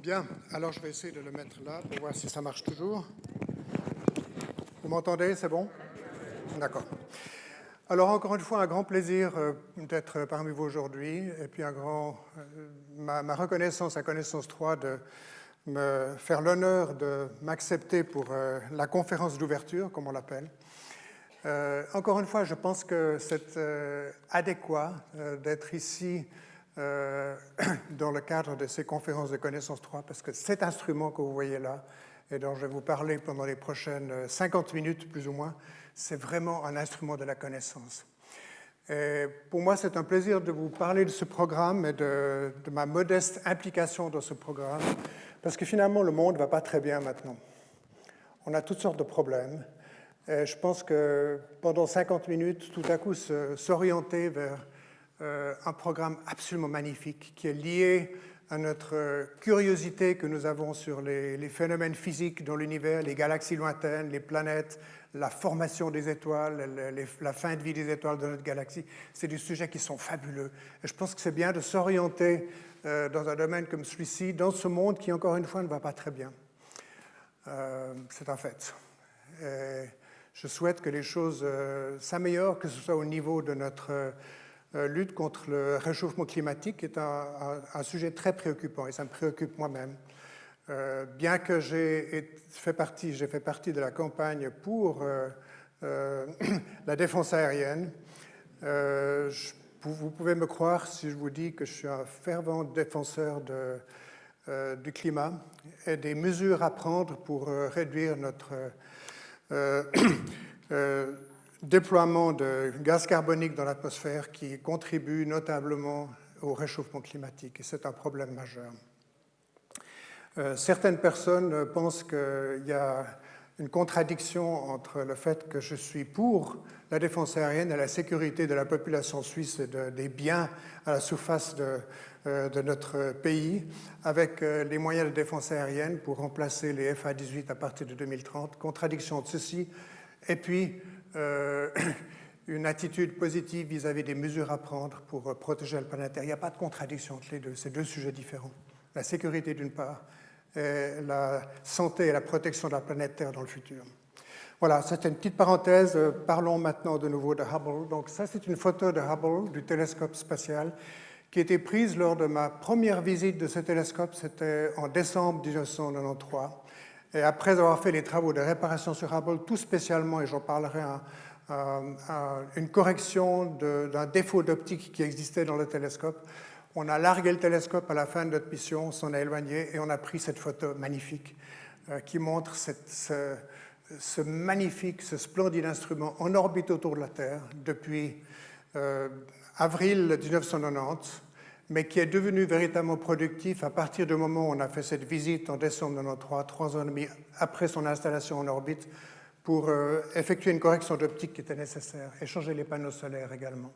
Bien, alors je vais essayer de le mettre là pour voir si ça marche toujours. Vous m'entendez, c'est bon? D'accord. Alors encore une fois, un grand plaisir d'être parmi vous aujourd'hui, et puis ma reconnaissance à Connaissance 3 de me faire l'honneur de m'accepter pour la conférence d'ouverture, comme on l'appelle. Encore une fois, je pense que c'est adéquat d'être ici dans le cadre de ces conférences de Connaissance 3, parce que cet instrument que vous voyez là, et dont je vais vous parler pendant les prochaines 50 minutes plus ou moins, c'est vraiment un instrument de la connaissance. Et pour moi, c'est un plaisir de vous parler de ce programme et de ma modeste implication dans ce programme, parce que finalement, le monde ne va pas très bien maintenant. On a toutes sortes de problèmes. Et je pense que pendant 50 minutes, tout à coup, s'orienter vers un programme absolument magnifique qui est lié à notre curiosité que nous avons sur les phénomènes physiques dans l'univers, les galaxies lointaines, les planètes, la formation des étoiles, la fin de vie des étoiles de notre galaxie. C'est des sujets qui sont fabuleux. Et je pense que c'est bien de s'orienter dans un domaine comme celui-ci, dans ce monde qui, encore une fois, ne va pas très bien. C'est un fait. Et je souhaite que les choses s'améliorent, que ce soit au niveau de notre lutte contre le réchauffement climatique, qui est un sujet très préoccupant, et ça me préoccupe moi-même. Bien que j'ai fait partie de la campagne pour la défense aérienne, vous pouvez me croire si je vous dis que je suis un fervent défenseur du climat et des mesures à prendre pour réduire notre déploiement de gaz carbonique dans l'atmosphère qui contribue notablement au réchauffement climatique. Et c'est un problème majeur. Certaines personnes pensent qu'il y a une contradiction entre le fait que je suis pour la défense aérienne et la sécurité de la population suisse et des biens à la surface de notre pays, avec les moyens de défense aérienne pour remplacer les FA-18 à partir de 2030. Contradiction de ceci. Et puis, une attitude positive vis-à-vis des mesures à prendre pour protéger la planète Terre. Il n'y a pas de contradiction entre les deux, c'est deux sujets différents. La sécurité d'une part, et la santé et la protection de la planète Terre dans le futur. Voilà, c'était une petite parenthèse. Parlons maintenant de nouveau de Hubble. Donc ça, c'est une photo de Hubble, du télescope spatial, qui a été prise lors de ma première visite de ce télescope. C'était en décembre 1993. Et après avoir fait les travaux de réparation sur Hubble, tout spécialement, et j'en parlerai, une correction d'un défaut d'optique qui existait dans le télescope, on a largué le télescope à la fin de notre mission, on s'en est éloigné et on a pris cette photo magnifique qui montre ce magnifique, ce splendide instrument en orbite autour de la Terre depuis avril 1990, mais qui est devenu véritablement productif à partir du moment où on a fait cette visite en décembre 1993, 3 ans et demi après son installation en orbite, pour effectuer une correction d'optique qui était nécessaire et changer les panneaux solaires également.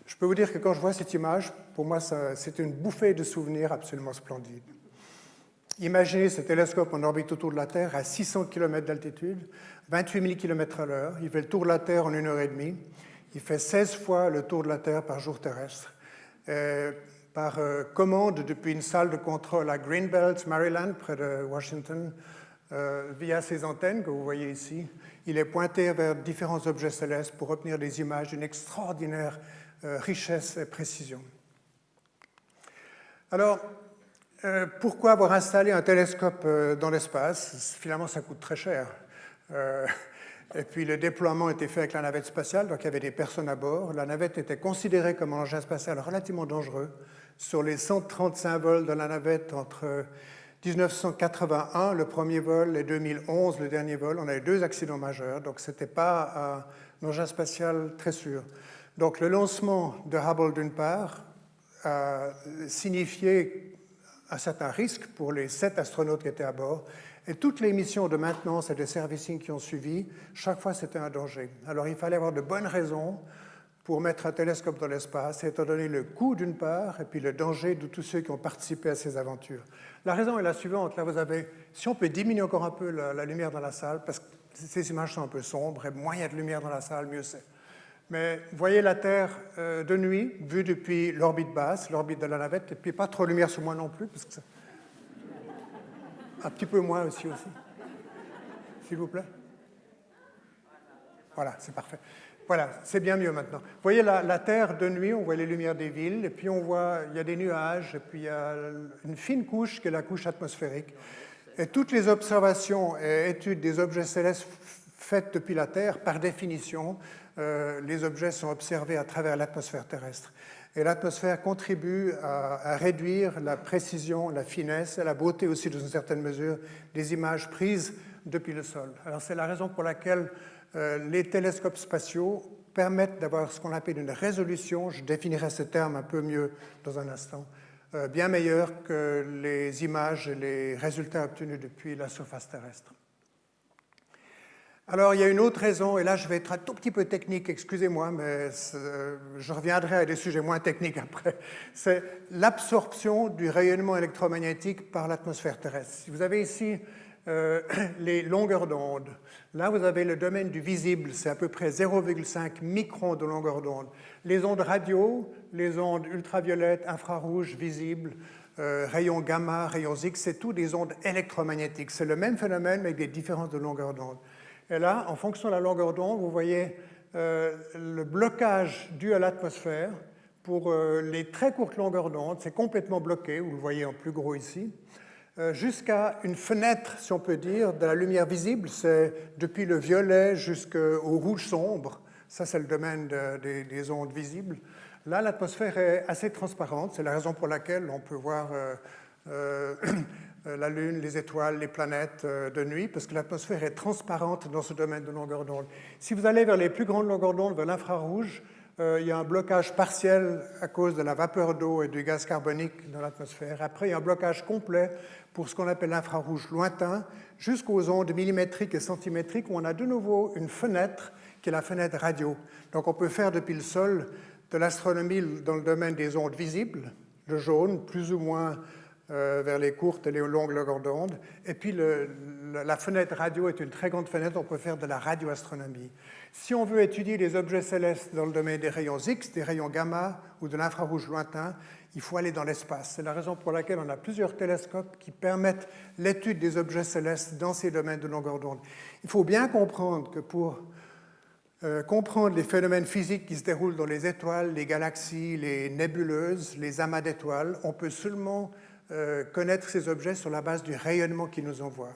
Je peux vous dire que quand je vois cette image, pour moi, c'est une bouffée de souvenirs absolument splendide. Imaginez ce télescope en orbite autour de la Terre à 600 km d'altitude, 28 000 km/h. Il fait le tour de la Terre en 1h30. Il fait 16 fois le tour de la Terre par jour terrestre. Par commande depuis une salle de contrôle à Greenbelt, Maryland, près de Washington, via ces antennes que vous voyez ici, il est pointé vers différents objets célestes pour obtenir des images d'une extraordinaire richesse et précision. Alors, pourquoi avoir installé un télescope dans l'espace? Finalement, ça coûte très cher. Et puis le déploiement était fait avec la navette spatiale, donc il y avait des personnes à bord. La navette était considérée comme un engin spatial relativement dangereux. Sur les 135 vols de la navette entre 1981, le premier vol, et 2011, le dernier vol, on a eu 2 accidents majeurs, donc ce n'était pas un engin spatial très sûr. Donc le lancement de Hubble, d'une part, a signifié un certain risque pour les 7 astronautes qui étaient à bord. Et toutes les missions de maintenance et de servicing qui ont suivi, chaque fois c'était un danger. Alors il fallait avoir de bonnes raisons pour mettre un télescope dans l'espace, étant donné le coût d'une part, et puis le danger de tous ceux qui ont participé à ces aventures. La raison est la suivante. Là, vous avez, si on peut diminuer encore un peu la lumière dans la salle, parce que ces images sont un peu sombres, et moins il y a de lumière dans la salle, mieux c'est. Mais voyez la Terre de nuit, vue depuis l'orbite basse, l'orbite de la navette, et puis pas trop de lumière sur moi non plus, parce que Un petit peu moins aussi, s'il vous plaît. Voilà, c'est parfait. Voilà, c'est bien mieux maintenant. Vous voyez la Terre de nuit, on voit les lumières des villes, et puis on voit, il y a des nuages, et puis il y a une fine couche qui est la couche atmosphérique. Et toutes les observations et études des objets célestes faites depuis la Terre, par définition, les objets sont observés à travers l'atmosphère terrestre. Et l'atmosphère contribue à réduire la précision, la finesse et la beauté aussi, dans une certaine mesure, des images prises depuis le sol. Alors c'est la raison pour laquelle les télescopes spatiaux permettent d'avoir ce qu'on appelle une résolution, je définirai ce terme un peu mieux dans un instant, bien meilleure que les images et les résultats obtenus depuis la surface terrestre. Alors, il y a une autre raison, et là je vais être un tout petit peu technique, excusez-moi, mais je reviendrai à des sujets moins techniques après. C'est l'absorption du rayonnement électromagnétique par l'atmosphère terrestre. Si vous avez ici les longueurs d'onde, là vous avez le domaine du visible, c'est à peu près 0,5 microns de longueur d'onde. Les ondes radio, les ondes ultraviolettes, infrarouges, visibles, rayons gamma, rayons X, c'est tout des ondes électromagnétiques. C'est le même phénomène, mais avec des différences de longueur d'onde. Et là, en fonction de la longueur d'onde, vous voyez le blocage dû à l'atmosphère. Pour les très courtes longueurs d'onde, c'est complètement bloqué, vous le voyez en plus gros ici, jusqu'à une fenêtre, si on peut dire, de la lumière visible. C'est depuis le violet jusqu'au rouge sombre. Ça, c'est le domaine des ondes visibles. Là, l'atmosphère est assez transparente. C'est la raison pour laquelle on peut voir la Lune, les étoiles, les planètes de nuit, parce que l'atmosphère est transparente dans ce domaine de longueur d'onde. Si vous allez vers les plus grandes longueurs d'onde, vers l'infrarouge, il y a un blocage partiel à cause de la vapeur d'eau et du gaz carbonique dans l'atmosphère. Après, il y a un blocage complet pour ce qu'on appelle l'infrarouge lointain, jusqu'aux ondes millimétriques et centimétriques, où on a de nouveau une fenêtre, qui est la fenêtre radio. Donc on peut faire depuis le sol de l'astronomie dans le domaine des ondes visibles, le jaune, plus ou moins vers les courtes et les longues longueurs d'onde. Et puis la fenêtre radio est une très grande fenêtre, on peut faire de la radioastronomie. Si on veut étudier les objets célestes dans le domaine des rayons X, des rayons gamma ou de l'infrarouge lointain, il faut aller dans l'espace. C'est la raison pour laquelle on a plusieurs télescopes qui permettent l'étude des objets célestes dans ces domaines de longueur d'onde. Il faut bien comprendre que pour comprendre les phénomènes physiques qui se déroulent dans les étoiles, les galaxies, les nébuleuses, les amas d'étoiles, on peut seulement connaître ces objets sur la base du rayonnement qu'ils nous envoient.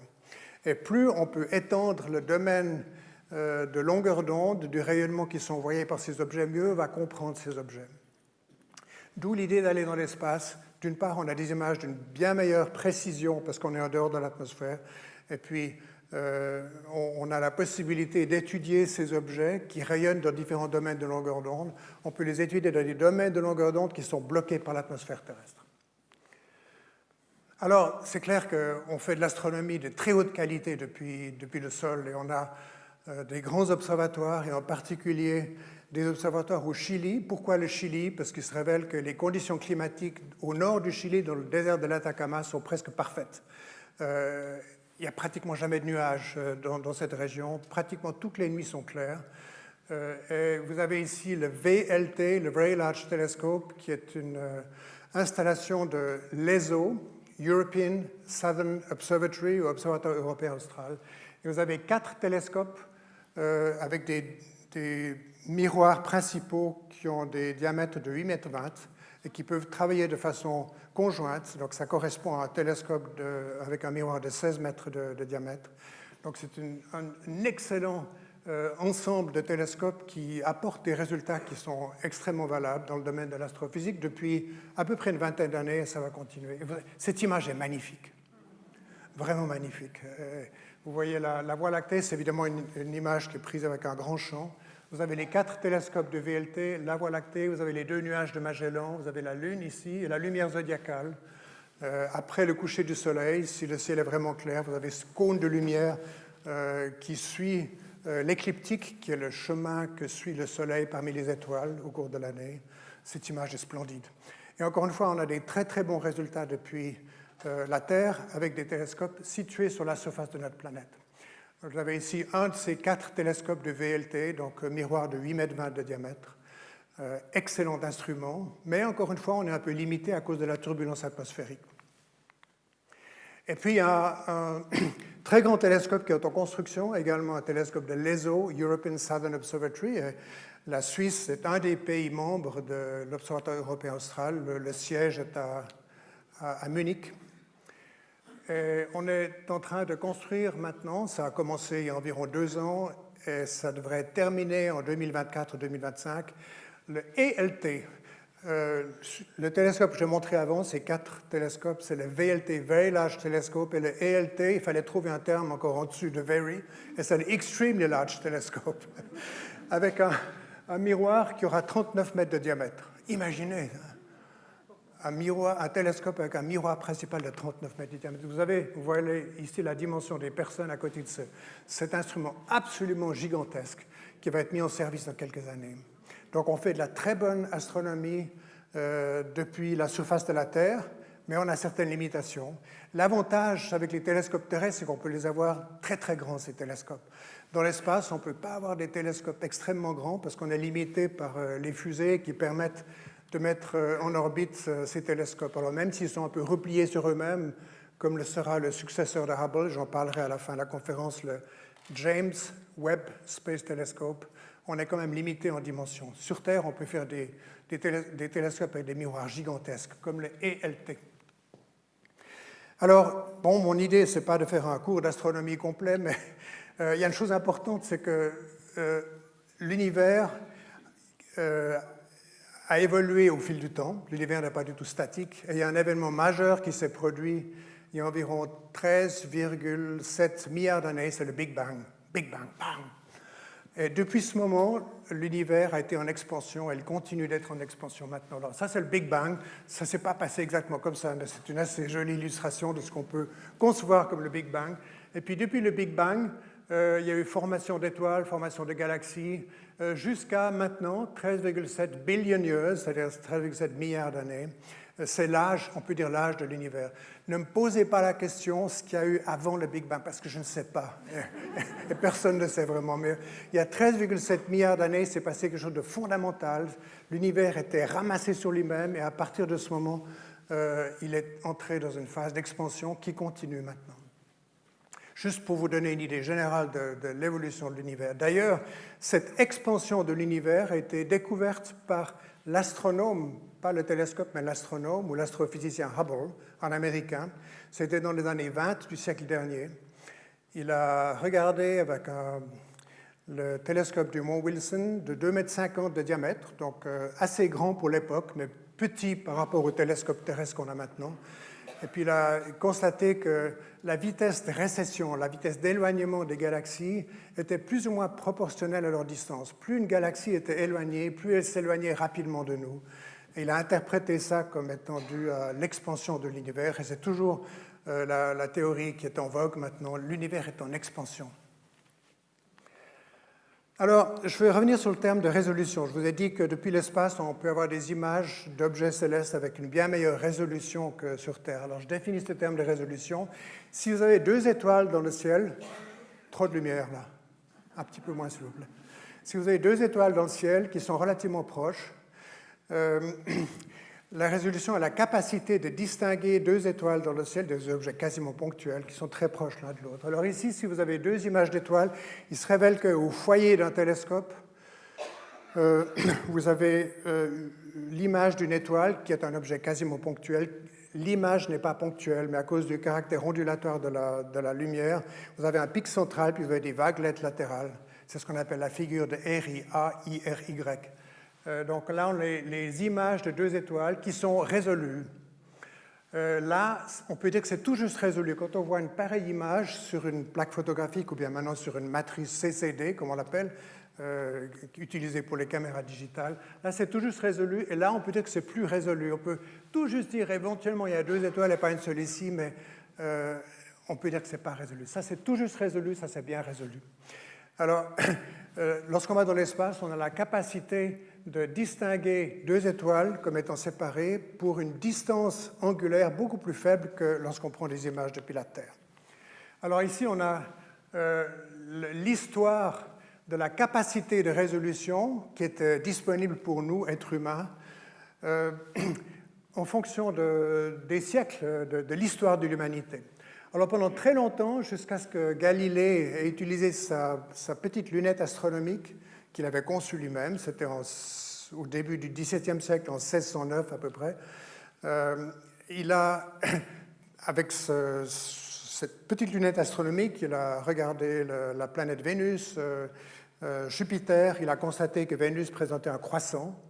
Et plus on peut étendre le domaine de longueur d'onde, du rayonnement qui sont envoyés par ces objets, mieux on va comprendre ces objets. D'où l'idée d'aller dans l'espace. D'une part, on a des images d'une bien meilleure précision parce qu'on est en dehors de l'atmosphère. Et puis, on a la possibilité d'étudier ces objets qui rayonnent dans différents domaines de longueur d'onde. On peut les étudier dans des domaines de longueur d'onde qui sont bloqués par l'atmosphère terrestre. Alors, c'est clair qu'on fait de l'astronomie de très haute qualité depuis le sol, et on a des grands observatoires, et en particulier des observatoires au Chili. Pourquoi le Chili? Parce qu'il se révèle que les conditions climatiques au nord du Chili, dans le désert de l'Atacama, sont presque parfaites. Il n'y a pratiquement jamais de nuages dans cette région. Pratiquement toutes les nuits sont claires. Et vous avez ici le VLT, le Very Large Telescope, qui est une installation de l'ESO, European Southern Observatory, ou Observatoire européen austral. Et vous avez 4 télescopes avec des miroirs principaux qui ont des diamètres de 8,20 m et qui peuvent travailler de façon conjointe. Donc ça correspond à un télescope avec un miroir de 16 mètres de diamètre. Donc c'est un excellent ensemble de télescopes qui apportent des résultats qui sont extrêmement valables dans le domaine de l'astrophysique depuis à peu près une vingtaine d'années, et ça va continuer. Cette image est magnifique, vraiment magnifique. Vous voyez la Voie lactée, c'est évidemment une image qui est prise avec un grand champ. Vous avez les 4 télescopes de VLT, la Voie lactée, vous avez les 2 nuages de Magellan, vous avez la Lune ici et la lumière zodiacale. Après le coucher du soleil, si le ciel est vraiment clair, vous avez ce cône de lumière qui suit l'écliptique, qui est le chemin que suit le soleil parmi les étoiles au cours de l'année. Cette image est splendide. Et encore une fois, on a des très très bons résultats depuis la Terre avec des télescopes situés sur la surface de notre planète. Vous avez ici un de ces 4 télescopes de VLT, donc miroir de 8,20 m de diamètre. Excellent instrument, mais encore une fois, on est un peu limité à cause de la turbulence atmosphérique. Et puis il y a un très grand télescope qui est en construction, également un télescope de l'ESO, European Southern Observatory. Et la Suisse est un des pays membres de l'Observatoire européen austral. Le siège est à Munich. Et on est en train de construire maintenant, ça a commencé il y a environ 2 ans, et ça devrait être terminé en 2024-2025, le ELT. Le télescope que j'ai montré avant, c'est 4 télescopes, c'est le VLT, Very Large Telescope, et le ELT, il fallait trouver un terme encore en dessus de Very, et c'est le Extremely Large Telescope, avec un miroir qui aura 39 mètres de diamètre. Imaginez, un télescope avec un miroir principal de 39 mètres de diamètre. Vous voyez ici la dimension des personnes à côté de cet instrument absolument gigantesque qui va être mis en service dans quelques années. Donc on fait de la très bonne astronomie depuis la surface de la Terre, mais on a certaines limitations. L'avantage avec les télescopes terrestres, c'est qu'on peut les avoir très très grands, ces télescopes. Dans l'espace, on ne peut pas avoir des télescopes extrêmement grands parce qu'on est limité par les fusées qui permettent de mettre en orbite ces télescopes. Alors même s'ils sont un peu repliés sur eux-mêmes, comme le sera le successeur de Hubble, j'en parlerai à la fin de la conférence, le James Webb Space Telescope, on est quand même limité en dimension. Sur Terre, on peut faire des télescopes avec des miroirs gigantesques, comme le ELT. Alors, bon, mon idée, ce n'est pas de faire un cours d'astronomie complet, mais il y a une chose importante, c'est que l'univers a évolué au fil du temps. L'univers n'est pas du tout statique. Et il y a un événement majeur qui s'est produit il y a environ 13,7 milliards d'années, c'est le Big Bang. Big Bang, bang. Et depuis ce moment, l'univers a été en expansion, et il continue d'être en expansion maintenant. Alors ça, c'est le Big Bang. Ça ne s'est pas passé exactement comme ça, mais c'est une assez jolie illustration de ce qu'on peut concevoir comme le Big Bang. Et puis depuis le Big Bang, il y a eu formation d'étoiles, formation de galaxies, jusqu'à maintenant 13,7 billion years, c'est-à-dire 13,7 milliards d'années. C'est l'âge, on peut dire l'âge de l'univers. Ne me posez pas la question ce qu'il y a eu avant le Big Bang, parce que je ne sais pas. Et personne ne sait vraiment. Mais il y a 13,7 milliards d'années, il s'est passé quelque chose de fondamental. L'univers était ramassé sur lui-même, et à partir de ce moment, il est entré dans une phase d'expansion qui continue maintenant. Juste pour vous donner une idée générale de l'évolution de l'univers. D'ailleurs, cette expansion de l'univers a été découverte par l'astronome, pas le télescope, mais l'astronome ou l'astrophysicien Hubble, un Américain. C'était dans les années 20 du siècle dernier. Il a regardé avec le télescope du Mont Wilson de 2,50 m de diamètre, donc assez grand pour l'époque, mais petit par rapport au télescope terrestre qu'on a maintenant. Et puis il a constaté que la vitesse de récession, la vitesse d'éloignement des galaxies était plus ou moins proportionnelle à leur distance. Plus une galaxie était éloignée, plus elle s'éloignait rapidement de nous. Et il a interprété ça comme étant dû à l'expansion de l'univers. Et c'est toujours la théorie qui est en vogue maintenant. L'univers est en expansion. Alors, je vais revenir sur le terme de résolution. Je vous ai dit que depuis l'espace, on peut avoir des images d'objets célestes avec une bien meilleure résolution que sur Terre. Alors, je définis ce terme de résolution. Si vous avez 2 étoiles dans le ciel, trop de lumière là, un petit peu moins s'il vous plaît. Si vous avez 2 étoiles dans le ciel qui sont relativement proches, la résolution a la capacité de distinguer 2 étoiles dans le ciel, des objets quasiment ponctuels qui sont très proches l'un de l'autre. Alors ici, si vous avez 2 images d'étoiles, il se révèle qu'au foyer d'un télescope, vous avez l'image d'une étoile qui est un objet quasiment ponctuel. L'image n'est pas ponctuelle, mais à cause du caractère ondulatoire de la lumière, vous avez un pic central, puis vous avez des vaguelettes latérales. C'est ce qu'on appelle la figure de RI, A-I-R-Y. Donc là, on a les images de 2 étoiles qui sont résolues. Là, on peut dire que c'est tout juste résolu. Quand on voit une pareille image sur une plaque photographique ou bien maintenant sur une matrice CCD, comme on l'appelle, utilisée pour les caméras digitales, là, c'est tout juste résolu. Et là, on peut dire que c'est plus résolu. On peut tout juste dire, éventuellement, il y a 2 étoiles et pas une seule ici, mais on peut dire que ce n'est pas résolu. Ça, c'est tout juste résolu, ça, c'est bien résolu. Alors, lorsqu'on va dans l'espace, on a la capacité de distinguer 2 étoiles comme étant séparées pour une distance angulaire beaucoup plus faible que lorsqu'on prend des images depuis la Terre. Alors ici, on a l'histoire de la capacité de résolution qui est disponible pour nous, êtres humains, en fonction des siècles de l'histoire de l'humanité. Alors pendant très longtemps, jusqu'à ce que Galilée ait utilisé sa petite lunette astronomique qu'il avait conçue lui-même, c'était au début du XVIIe siècle, en 1609 à peu près, il a, avec cette petite lunette astronomique, il a regardé la planète Vénus, Jupiter, il a constaté que Vénus présentait un croissant.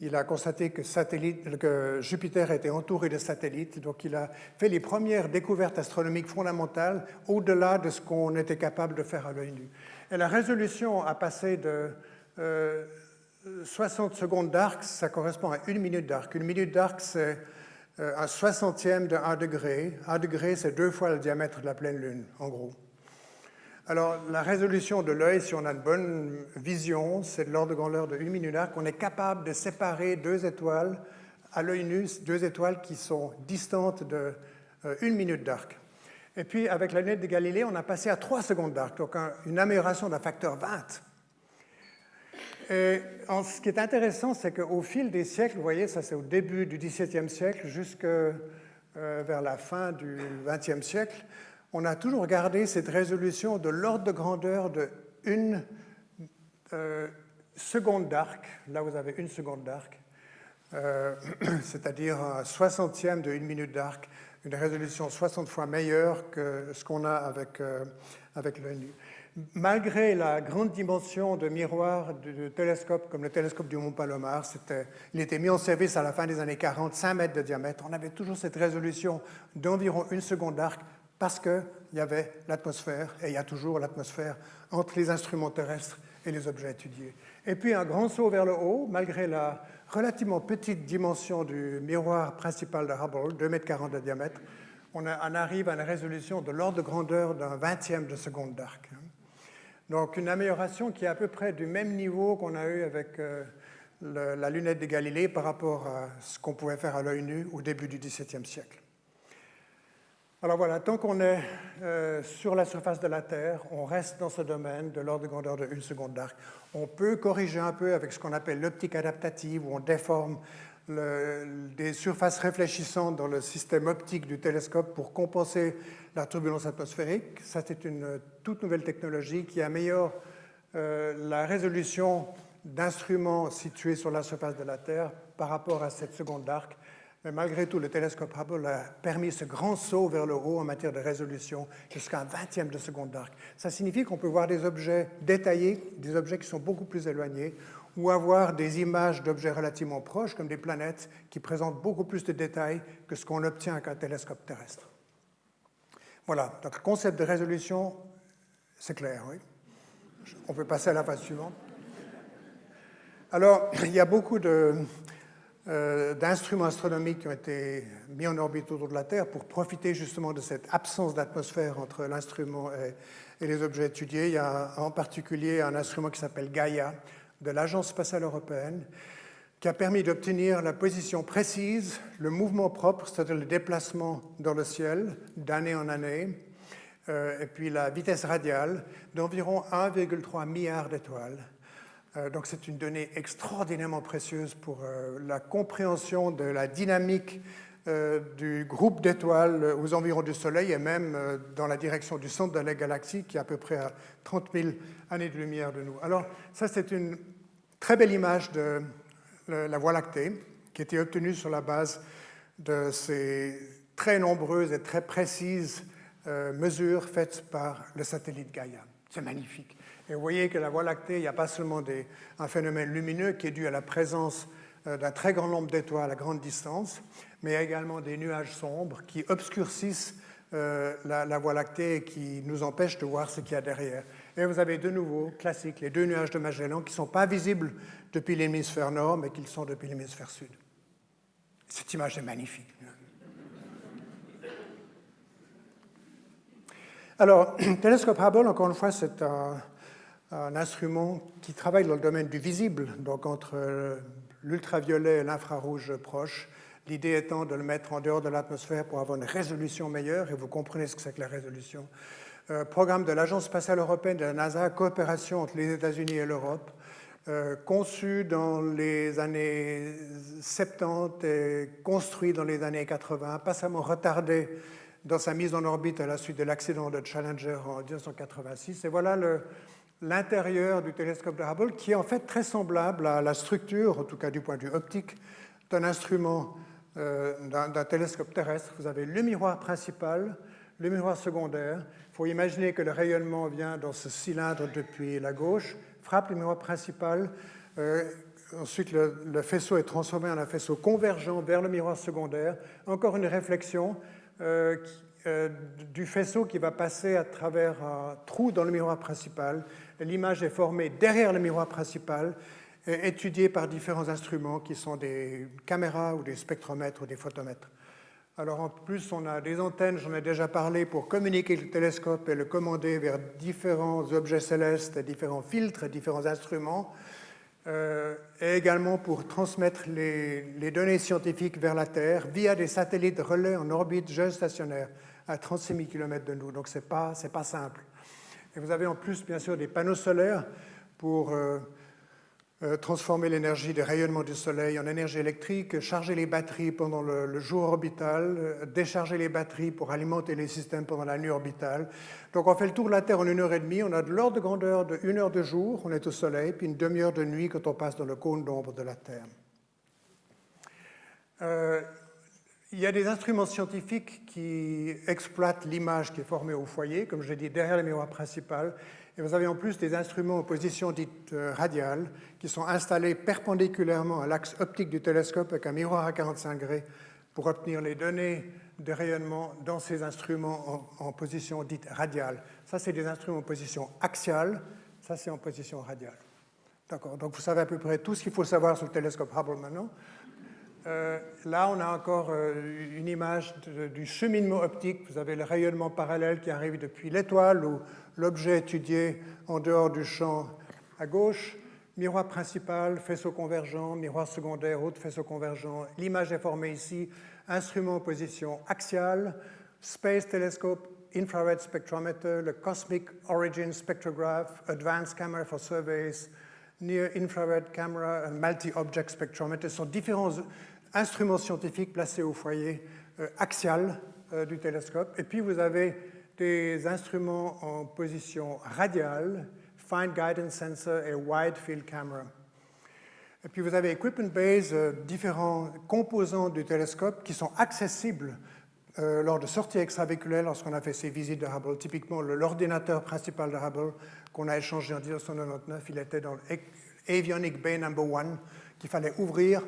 Il a constaté que Jupiter était entouré de satellites, donc il a fait les premières découvertes astronomiques fondamentales au-delà de ce qu'on était capable de faire à l'œil nu. Et la résolution a passé de 60 secondes d'arc, ça correspond à 1 minute d'arc. 1 minute d'arc, c'est un soixantième de 1 degré. 1 degré, c'est 2 fois le diamètre de la pleine Lune, en gros. Alors, la résolution de l'œil, si on a une bonne vision, c'est de l'ordre de grandeur de 1 minute d'arc. On est capable de séparer 2 étoiles à l'œil nu, 2 étoiles qui sont distantes de 1 minute d'arc. Et puis, avec la lunette de Galilée, on a passé à 3 secondes d'arc, donc une amélioration d'un facteur 20. Et ce qui est intéressant, c'est qu'au fil des siècles, vous voyez, ça c'est au début du XVIIe siècle jusqu'à vers la fin du XXe siècle, on a toujours gardé cette résolution de l'ordre de grandeur de 1 seconde d'arc. Là, vous avez 1 seconde d'arc, c'est-à-dire un soixantième de 1 minute d'arc, une résolution 60 fois meilleure que ce qu'on a avec l'œil nu. Malgré la grande dimension de miroir de télescopes comme le télescope du Mont Palomar, il était mis en service à la fin des années 40, 5 mètres de diamètre. On avait toujours cette résolution d'environ 1 seconde d'arc parce qu'il y avait l'atmosphère, et il y a toujours l'atmosphère entre les instruments terrestres et les objets étudiés. Et puis un grand saut vers le haut, malgré la relativement petite dimension du miroir principal de Hubble, 2,40 m de diamètre, on arrive à une résolution de l'ordre de grandeur d'un vingtième de seconde d'arc. Donc une amélioration qui est à peu près du même niveau qu'on a eu avec la lunette de Galilée par rapport à ce qu'on pouvait faire à l'œil nu au début du XVIIe siècle. Alors voilà, tant qu'on est sur la surface de la Terre, on reste dans ce domaine de l'ordre de grandeur de 1 seconde d'arc. On peut corriger un peu avec ce qu'on appelle l'optique adaptative, où on déforme des surfaces réfléchissantes dans le système optique du télescope pour compenser la turbulence atmosphérique. Ça, c'est une toute nouvelle technologie qui améliore la résolution d'instruments situés sur la surface de la Terre par rapport à cette seconde d'arc. Mais malgré tout, le télescope Hubble a permis ce grand saut vers le haut en matière de résolution jusqu'à un vingtième de seconde d'arc. Ça signifie qu'on peut voir des objets détaillés, des objets qui sont beaucoup plus éloignés, ou avoir des images d'objets relativement proches, comme des planètes, qui présentent beaucoup plus de détails que ce qu'on obtient avec un télescope terrestre. Voilà, donc le concept de résolution, c'est clair, oui. On peut passer à la phase suivante. Alors, il y a beaucoup d'instruments astronomiques qui ont été mis en orbite autour de la Terre pour profiter justement de cette absence d'atmosphère entre l'instrument et les objets étudiés. Il y a en particulier un instrument qui s'appelle Gaia de l'Agence spatiale européenne qui a permis d'obtenir la position précise, le mouvement propre, c'est-à-dire le déplacement dans le ciel d'année en année, et puis la vitesse radiale d'environ 1,3 milliard d'étoiles. Donc c'est une donnée extraordinairement précieuse pour la compréhension de la dynamique du groupe d'étoiles aux environs du Soleil et même dans la direction du centre de la galaxie qui est à peu près à 30 000 années de lumière de nous. Alors ça c'est une très belle image de la Voie lactée qui a été obtenue sur la base de ces très nombreuses et très précises mesures faites par le satellite Gaia. C'est magnifique. Et vous voyez que la Voie lactée, il n'y a pas seulement un phénomène lumineux qui est dû à la présence d'un très grand nombre d'étoiles à grande distance, mais il y a également des nuages sombres qui obscurcissent la Voie lactée et qui nous empêchent de voir ce qu'il y a derrière. Et vous avez de nouveau, classique, les 2 nuages de Magellan qui ne sont pas visibles depuis l'hémisphère nord, mais qui le sont depuis l'hémisphère sud. Cette image est magnifique. Alors, le télescope Hubble, encore une fois, c'est un instrument qui travaille dans le domaine du visible, donc entre l'ultraviolet et l'infrarouge proche, l'idée étant de le mettre en dehors de l'atmosphère pour avoir une résolution meilleure, et vous comprenez ce que c'est que la résolution. Programme de l'Agence spatiale européenne de la NASA, coopération entre les États-Unis et l'Europe. conçu dans les années 70 et construit dans les années 80, passamment retardé dans sa mise en orbite à la suite de l'accident de Challenger en 1986. Et voilà l'intérieur du télescope de Hubble, qui est en fait très semblable à la structure, en tout cas du point de vue optique, d'un instrument, d'un télescope terrestre. Vous avez le miroir principal, le miroir secondaire. Il faut imaginer que le rayonnement vient dans ce cylindre depuis la gauche, frappe le miroir principal. Ensuite, le faisceau est transformé en un faisceau convergent vers le miroir secondaire. Encore une réflexion du faisceau qui va passer à travers un trou dans le miroir principal. L'image est formée derrière le miroir principal, étudiée par différents instruments qui sont des caméras ou des spectromètres ou des photomètres. Alors en plus, on a des antennes, j'en ai déjà parlé, pour communiquer le télescope et le commander vers différents objets célestes, différents filtres, différents instruments, et également pour transmettre les données scientifiques vers la Terre via des satellites relais en orbite géostationnaire à 36 000 km de nous. Donc c'est pas simple. Et vous avez en plus, bien sûr, des panneaux solaires pour transformer l'énergie des rayonnements du Soleil en énergie électrique, charger les batteries pendant le jour orbital, décharger les batteries pour alimenter les systèmes pendant la nuit orbitale. Donc on fait le tour de la Terre en 1h30, on a de l'ordre de grandeur de 1 heure de jour, on est au Soleil, puis une demi-heure de nuit quand on passe dans le cône d'ombre de la Terre. Il y a des instruments scientifiques qui exploitent l'image qui est formée au foyer, comme je l'ai dit, derrière le miroir principal. Et vous avez en plus des instruments en position dite radiale qui sont installés perpendiculairement à l'axe optique du télescope avec un miroir à 45 degrés pour obtenir les données de rayonnement dans ces instruments en position dite radiale. Ça, c'est des instruments en position axiale. Ça, c'est en position radiale. D'accord. Donc, vous savez à peu près tout ce qu'il faut savoir sur le télescope Hubble maintenant. Là, on a encore une image du cheminement optique. Vous avez le rayonnement parallèle qui arrive depuis l'étoile ou l'objet étudié en dehors du champ à gauche. Miroir principal, faisceau convergent, miroir secondaire, autre faisceau convergent. L'image est formée ici. Instrument en position axiale, Space Telescope, Infrared Spectrometer, le Cosmic Origin Spectrograph, Advanced Camera for Surveys, Near Infrared Camera, and Multi-Object Spectrometer. Ce sont différents instruments scientifiques placés au foyer axial du télescope. Et puis vous avez des instruments en position radiale, Fine Guidance Sensor et Wide Field Camera. Et puis vous avez Equipment Bays, différents composants du télescope qui sont accessibles lors de sorties extravéhiculaires lorsqu'on a fait ces visites de Hubble. Typiquement, l'ordinateur principal de Hubble qu'on a échangé en 1999, il était dans l'Avionic Bay No. 1 qu'il fallait ouvrir.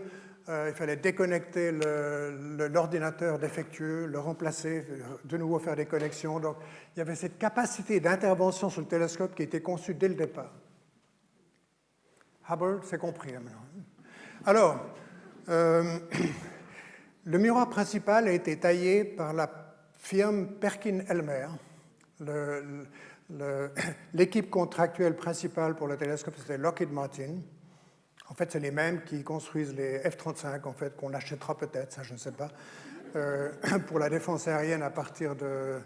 Il fallait déconnecter l'ordinateur défectueux, le remplacer, de nouveau faire des connexions. Donc, il y avait cette capacité d'intervention sur le télescope qui était conçue dès le départ. Hubble, c'est compris maintenant. Alors, le miroir principal a été taillé par la firme Perkin-Elmer. L'équipe contractuelle principale pour le télescope, c'était Lockheed Martin. En fait, c'est les mêmes qui construisent les F-35, en fait, qu'on achètera peut-être, ça je ne sais pas, pour la défense aérienne à partir de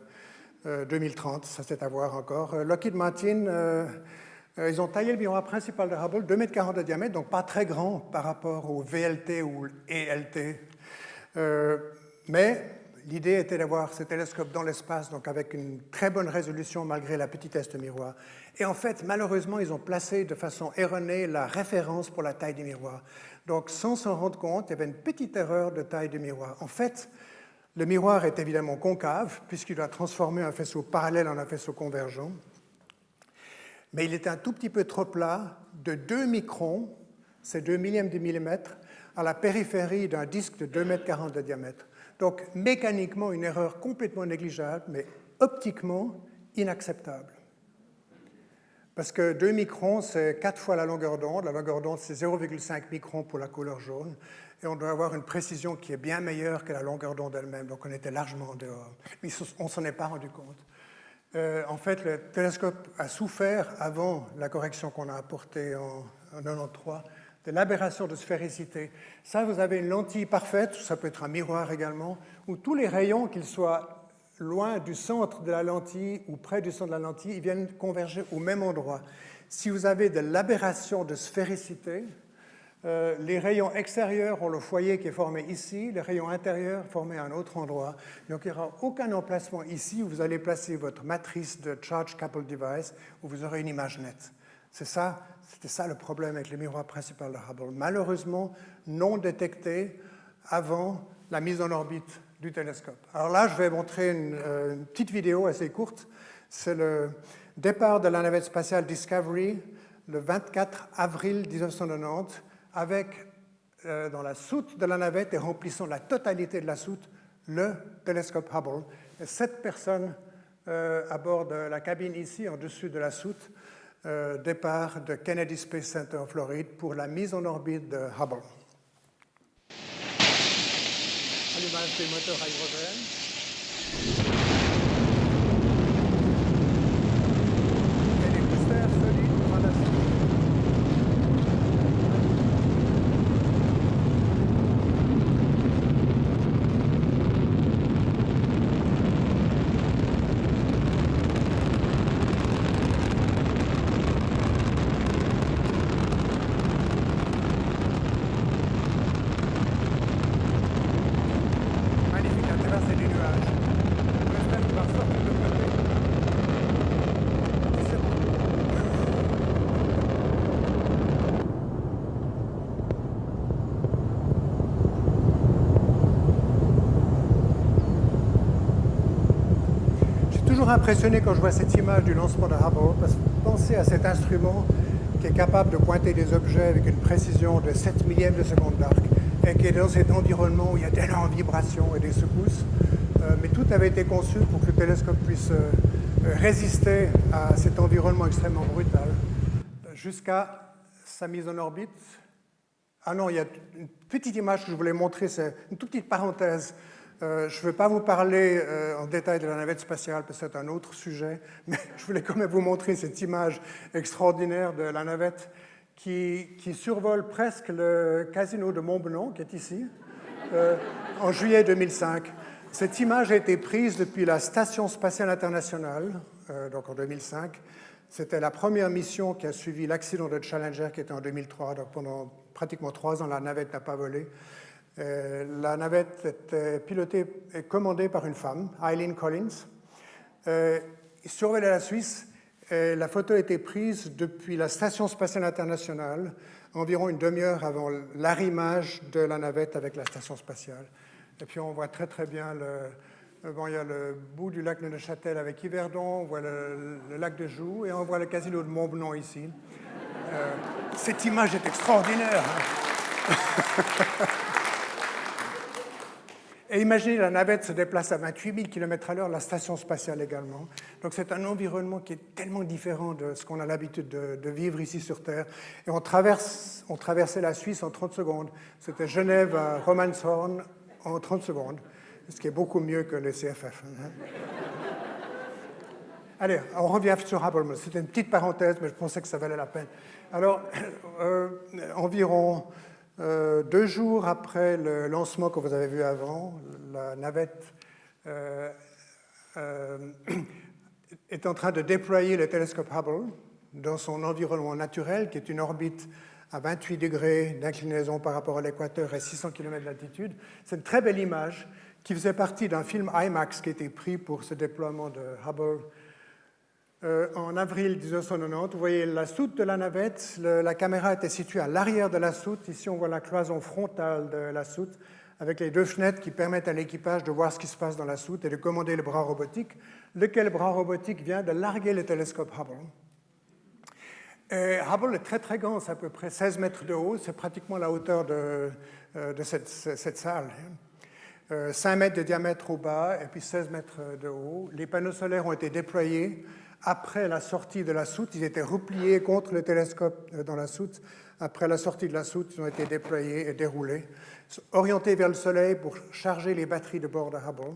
2030, ça c'est à voir encore. Lockheed Martin, ils ont taillé le miroir principal de Hubble, 2,40 m de diamètre, donc pas très grand par rapport au VLT ou ELT. Mais l'idée était d'avoir ce télescope dans l'espace, donc avec une très bonne résolution malgré la petitesse du miroir. Et en fait, malheureusement, ils ont placé de façon erronée la référence pour la taille du miroir. Donc, sans s'en rendre compte, il y avait une petite erreur de taille du miroir. En fait, le miroir est évidemment concave, puisqu'il doit transformer un faisceau parallèle en un faisceau convergent. Mais il est un tout petit peu trop plat, de 2 microns, c'est 2 millièmes de millimètre, à la périphérie d'un disque de 2,40 m de diamètre. Donc, mécaniquement, une erreur complètement négligeable, mais optiquement inacceptable. Parce que 2 microns, c'est 4 fois la longueur d'onde. La longueur d'onde, c'est 0,5 microns pour la couleur jaune. Et on doit avoir une précision qui est bien meilleure que la longueur d'onde elle-même. Donc, on était largement en dehors. Mais on ne s'en est pas rendu compte. En fait, le télescope a souffert, avant la correction qu'on a apportée en 1993, de l'aberration de sphéricité. Ça, vous avez une lentille parfaite, ça peut être un miroir également, où tous les rayons, qu'ils soient loin du centre de la lentille ou près du centre de la lentille, ils viennent converger au même endroit. si vous avez de l'aberration de sphéricité, les rayons extérieurs ont le foyer qui est formé ici, les rayons intérieurs formés à un autre endroit. Donc il n'y aura aucun emplacement ici où vous allez placer votre matrice de Charge Coupled Device où vous aurez une image nette. C'était ça le problème avec les miroirs principaux de Hubble. Malheureusement, non détectés avant la mise en orbite du télescope. Alors là, je vais montrer une petite vidéo assez courte. C'est le départ de la navette spatiale Discovery le 24 avril 1990 avec, dans la soute de la navette et remplissant la totalité de la soute, le télescope Hubble. Et 7 personnes à bord de la cabine ici, en dessus de la soute, départ de Kennedy Space Center en Floride pour la mise en orbite de Hubble. Allumage des moteurs à hydrogène. Et les boosters solides pour la suite. Impressionné quand je vois cette image du lancement de Hubble, parce que pensez à cet instrument qui est capable de pointer des objets avec une précision de 7 millièmes de seconde d'arc et qui est dans cet environnement où il y a d'énormes vibrations et des secousses. Mais tout avait été conçu pour que le télescope puisse résister à cet environnement extrêmement brutal jusqu'à sa mise en orbite. Ah non, il y a une petite image que je voulais montrer, c'est une toute petite parenthèse. Je ne vais pas vous parler en détail de la navette spatiale, parce que c'est un autre sujet, mais je voulais quand même vous montrer cette image extraordinaire de la navette qui survole presque le casino de Montbenon, qui est ici, en juillet 2005. Cette image a été prise depuis la Station spatiale internationale, donc en 2005. C'était la première mission qui a suivi l'accident de Challenger, qui était en 2003. Donc pendant pratiquement 3 ans, la navette n'a pas volé. La navette était pilotée et commandée par une femme, Eileen Collins. Il surveillait la Suisse. Et la photo a été prise depuis la Station spatiale internationale, environ une demi-heure avant l'arrimage de la navette avec la station spatiale. Et puis on voit très très bien il y a le bout du lac de Neuchâtel avec Yverdon, on voit le lac de Joux et on voit le casino de Montbenon ici. Cette image est extraordinaire. Et imaginez, la navette se déplace à 28 000 km/h, la station spatiale également. Donc c'est un environnement qui est tellement différent de ce qu'on a l'habitude de vivre ici sur Terre. Et on traversait la Suisse en 30 secondes. C'était Genève à Romanshorn en 30 secondes, ce qui est beaucoup mieux que le CFF. Allez, on revient sur Hubble. C'était une petite parenthèse, mais je pensais que ça valait la peine. Alors, environ 2 jours après le lancement que vous avez vu avant, la navette est en train de déployer le télescope Hubble dans son environnement naturel, qui est une orbite à 28 degrés d'inclinaison par rapport à l'équateur et 600 km d'altitude. C'est une très belle image qui faisait partie d'un film IMAX qui a été pris pour ce déploiement de Hubble en avril 1990. Vous voyez la soute de la navette, la caméra était située à l'arrière de la soute. Ici, on voit la cloison frontale de la soute avec les 2 fenêtres qui permettent à l'équipage de voir ce qui se passe dans la soute et de commander le bras robotique, lequel bras robotique vient de larguer le télescope Hubble. Et Hubble est très très grand, c'est à peu près 16 mètres de haut, c'est pratiquement la hauteur de cette salle. 5 mètres de diamètre au bas et puis 16 mètres de haut. Les panneaux solaires ont été déployés après la sortie de la soute. Ils étaient repliés contre le télescope dans la soute. Après la sortie de la soute, ils ont été déployés et déroulés, orientés vers le Soleil pour charger les batteries de bord de Hubble.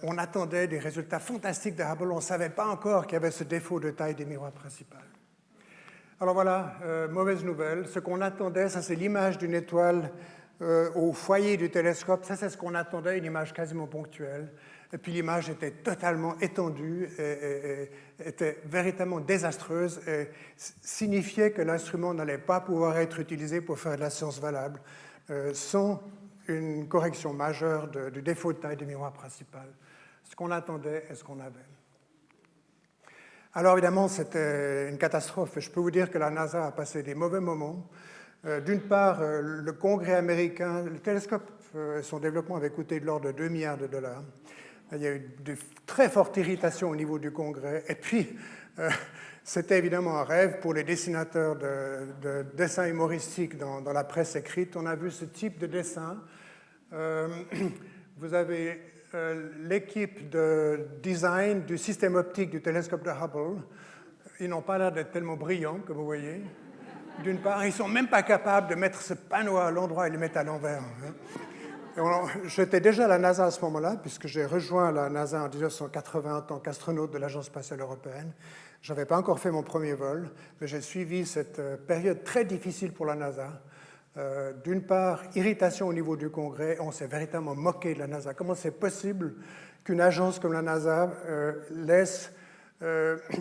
On attendait des résultats fantastiques de Hubble. On ne savait pas encore qu'il y avait ce défaut de taille des miroirs principaux. Alors voilà, mauvaise nouvelle. Ce qu'on attendait, ça c'est l'image d'une étoile au foyer du télescope. Ça, c'est ce qu'on attendait, une image quasiment ponctuelle. Et puis l'image était totalement étendue et était véritablement désastreuse et signifiait que l'instrument n'allait pas pouvoir être utilisé pour faire de la science valable sans une correction majeure du défaut de taille du miroir principal. Ce qu'on attendait et ce qu'on avait. Alors évidemment, c'était une catastrophe. Je peux vous dire que la NASA a passé des mauvais moments. D'une part, le Congrès américain, le télescope, son développement avait coûté de l'ordre de 2 milliards de dollars. Il y a eu de très fortes irritations au niveau du Congrès. Et puis, c'était évidemment un rêve pour les dessinateurs de dessins humoristiques dans la presse écrite. On a vu ce type de dessin. Vous avez l'équipe de design du système optique du télescope de Hubble. Ils n'ont pas l'air d'être tellement brillants, comme vous voyez. D'une part, ils ne sont même pas capables de mettre ce panneau à l'endroit et le mettre à l'envers. J'étais déjà à la NASA à ce moment-là, puisque j'ai rejoint la NASA en 1980 en tant qu'astronaute de l'Agence spatiale européenne. Je n'avais pas encore fait mon premier vol, mais j'ai suivi cette période très difficile pour la NASA. D'une part, irritation au niveau du Congrès, on s'est véritablement moqué de la NASA. Comment c'est possible qu'une agence comme la NASA laisse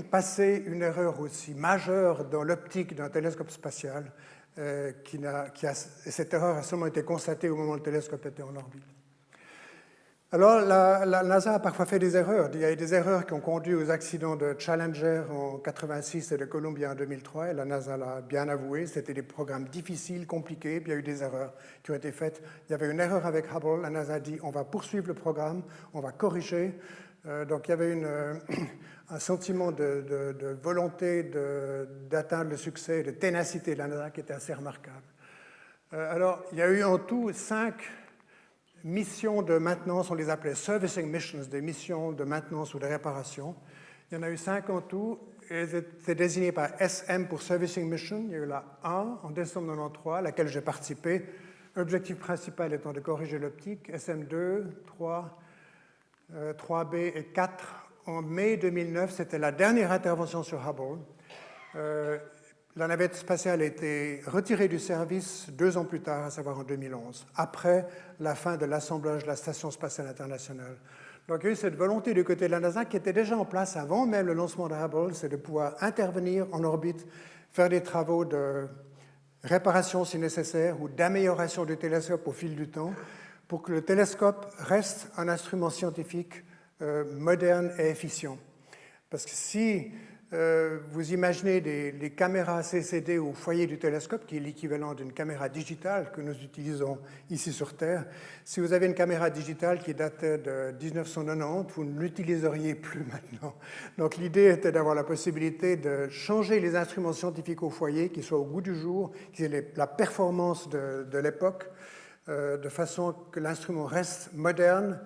passer une erreur aussi majeure dans l'optique d'un télescope spatial cette erreur a seulement été constatée au moment où le télescope était en orbite. Alors, la NASA a parfois fait des erreurs. Il y a eu des erreurs qui ont conduit aux accidents de Challenger en 1986 et de Columbia en 2003, et la NASA l'a bien avoué. C'était des programmes difficiles, compliqués, puis il y a eu des erreurs qui ont été faites. Il y avait une erreur avec Hubble, la NASA a dit on va poursuivre le programme, on va corriger. Donc il y avait un sentiment de volonté d'atteindre le succès, de ténacité de la NASA qui était assez remarquable. Alors, il y a eu en tout 5 missions de maintenance, on les appelait servicing missions, des missions de maintenance ou de réparation. Il y en a eu 5 en tout, et elles étaient désignées par SM pour servicing mission. Il y a eu la 1 en décembre 1993, à laquelle j'ai participé. L'objectif principal étant de corriger l'optique. SM2, 3, 3B et 4 en mai 2009, c'était la dernière intervention sur Hubble. La navette spatiale a été retirée du service 2 ans plus tard, à savoir en 2011, après la fin de l'assemblage de la Station spatiale internationale. Donc il y a eu cette volonté du côté de la NASA qui était déjà en place avant même le lancement de Hubble, c'est de pouvoir intervenir en orbite, faire des travaux de réparation si nécessaire ou d'amélioration du télescope au fil du temps pour que le télescope reste un instrument scientifique moderne et efficient. Parce que si vous imaginez les caméras CCD au foyer du télescope, qui est l'équivalent d'une caméra digitale que nous utilisons ici sur Terre, si vous avez une caméra digitale qui datait de 1990, vous ne l'utiliseriez plus maintenant. Donc l'idée était d'avoir la possibilité de changer les instruments scientifiques au foyer, qui soient au goût du jour, qui aient la performance de l'époque, de façon que l'instrument reste moderne,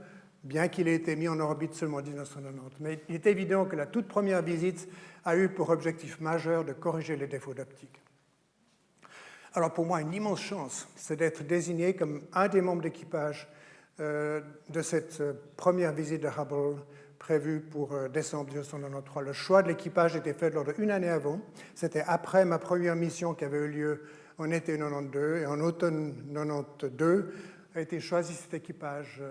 bien qu'il ait été mis en orbite seulement en 1990. Mais il est évident que la toute première visite a eu pour objectif majeur de corriger les défauts d'optique. Alors pour moi, une immense chance, c'est d'être désigné comme un des membres d'équipage de cette première visite de Hubble prévue pour décembre 1993. Le choix de l'équipage était fait lors d'une année avant. C'était après ma première mission qui avait eu lieu en été 92, et en automne 92 a été choisi cet équipage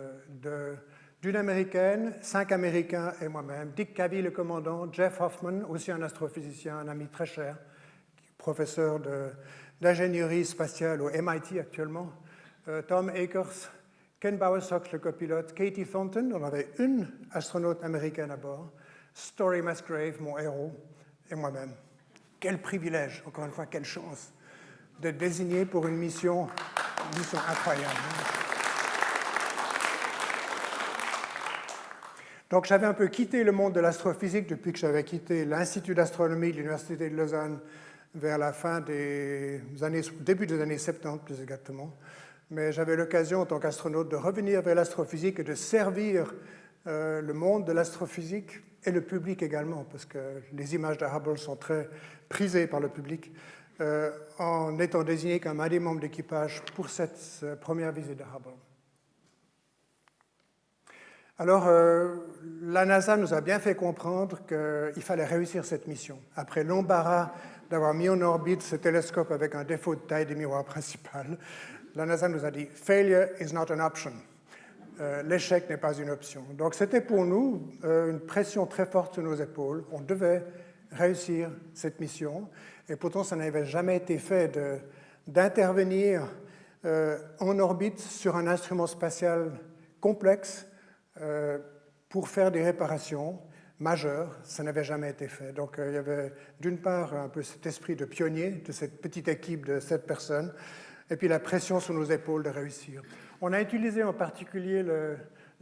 d'une Américaine, 5 Américains et moi-même, Dick Cavey, le commandant, Jeff Hoffman, aussi un astrophysicien, un ami très cher, professeur d'ingénierie spatiale au MIT actuellement, Tom Akers, Ken Bowersox, le copilote, Katie Thornton, on avait une astronaute américaine à bord, Story Musgrave, mon héros, et moi-même. Quel privilège, encore une fois, quelle chance d'être désigné pour une mission incroyable. Donc j'avais un peu quitté le monde de l'astrophysique depuis que j'avais quitté l'Institut d'astronomie de l'Université de Lausanne vers la fin des années, début des années 70 plus exactement. Mais j'avais l'occasion en tant qu'astronaute de revenir vers l'astrophysique et de servir le monde de l'astrophysique et le public également, parce que les images de Hubble sont très prisées par le public, en étant désigné comme un des membres d'équipage pour cette première visite de Hubble. Alors, la NASA nous a bien fait comprendre qu'il fallait réussir cette mission. Après l'embarras d'avoir mis en orbite ce télescope avec un défaut de taille du miroir principal, la NASA nous a dit « Failure is not an option ». L'échec n'est pas une option. Donc c'était pour nous une pression très forte sur nos épaules. On devait réussir cette mission. Et pourtant, ça n'avait jamais été fait d'intervenir en orbite sur un instrument spatial complexe pour faire des réparations majeures. Ça n'avait jamais été fait. Donc il y avait d'une part un peu cet esprit de pionnier de cette petite équipe de 7 personnes, et puis la pression sur nos épaules de réussir. On a utilisé en particulier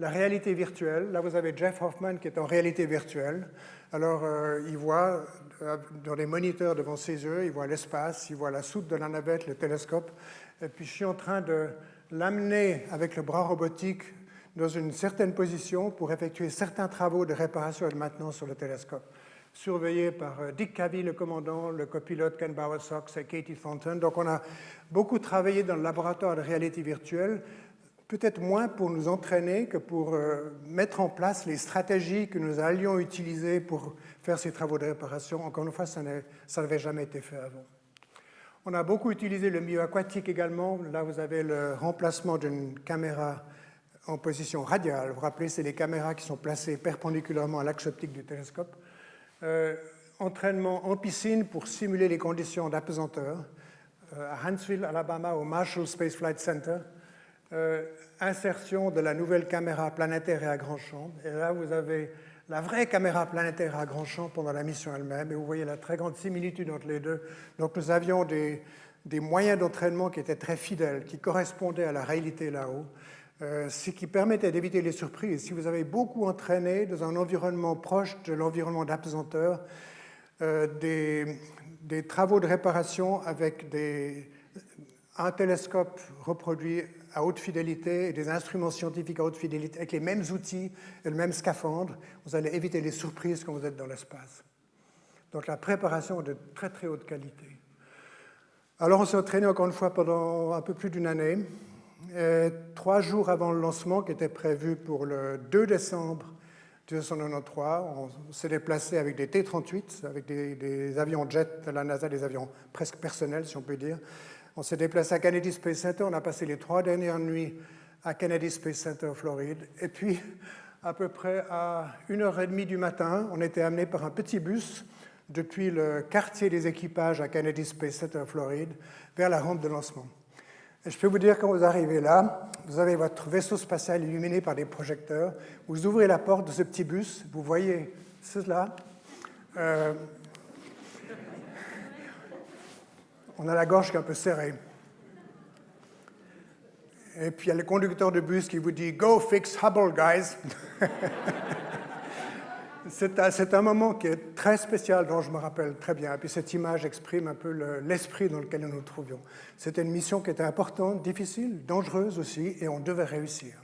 la réalité virtuelle. Là, vous avez Jeff Hoffman qui est en réalité virtuelle. Alors, il voit dans les moniteurs devant ses yeux, il voit l'espace, il voit la soute de la navette, le télescope. Et puis, je suis en train de l'amener avec le bras robotique dans une certaine position pour effectuer certains travaux de réparation et de maintenance sur le télescope, surveillé par Dick Cavey, le commandant, le copilote Ken Bowersox et Katie Thornton. Donc, on a beaucoup travaillé dans le laboratoire de réalité virtuelle, peut-être moins pour nous entraîner que pour mettre en place les stratégies que nous allions utiliser pour faire ces travaux de réparation. Encore une fois, ça n'avait jamais été fait avant. On a beaucoup utilisé le milieu aquatique également. Là, vous avez le remplacement d'une caméra en position radiale. Vous vous rappelez, c'est les caméras qui sont placées perpendiculairement à l'axe optique du télescope. Entraînement en piscine pour simuler les conditions d'apesanteur à Huntsville, Alabama, au Marshall Space Flight Center. Insertion de la nouvelle caméra planétaire et à grand champ. Et là, vous avez la vraie caméra planétaire à grand champ pendant la mission elle-même. Et vous voyez la très grande similitude entre les deux. Donc, nous avions des moyens d'entraînement qui étaient très fidèles, qui correspondaient à la réalité là-haut, ce qui permettait d'éviter les surprises. Si vous avez beaucoup entraîné dans un environnement proche de l'environnement d'apesanteur, des travaux de réparation avec un télescope reproduit à haute fidélité et des instruments scientifiques à haute fidélité avec les mêmes outils et le même scaphandre, vous allez éviter les surprises quand vous êtes dans l'espace. Donc la préparation est de très très haute qualité. Alors on s'est entraîné encore une fois pendant un peu plus d'une année. 3 jours avant le lancement qui était prévu pour le 2 décembre 1993, on s'est déplacé avec des T-38, avec des avions jet de la NASA, des avions presque personnels si on peut dire. On s'est déplacé à Kennedy Space Center, on a passé les 3 dernières nuits à Kennedy Space Center, Floride. Et puis, à peu près à 1h30 du matin, on était amené par un petit bus depuis le quartier des équipages à Kennedy Space Center, Floride, vers la rampe de lancement. Et je peux vous dire, quand vous arrivez là, vous avez votre vaisseau spatial illuminé par des projecteurs, vous ouvrez la porte de ce petit bus, vous voyez cela. On a la gorge qui est un peu serrée. Et puis il y a le conducteur de bus qui vous dit « Go fix Hubble, guys !» C'est un moment qui est très spécial, dont je me rappelle très bien. Et puis cette image exprime un peu l'esprit dans lequel nous nous trouvions. C'était une mission qui était importante, difficile, dangereuse aussi, et on devait réussir.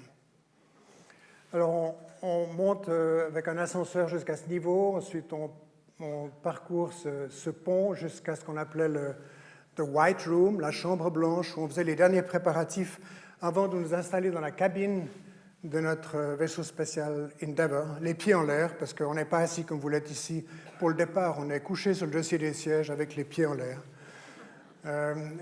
Alors on monte avec un ascenseur jusqu'à ce niveau, ensuite on parcourt ce pont jusqu'à ce qu'on appelait The White Room, la chambre blanche, où on faisait les derniers préparatifs avant de nous installer dans la cabine de notre vaisseau spatial Endeavour, les pieds en l'air, parce qu'on n'est pas assis comme vous l'êtes ici pour le départ, on est couché sur le dossier des sièges avec les pieds en l'air.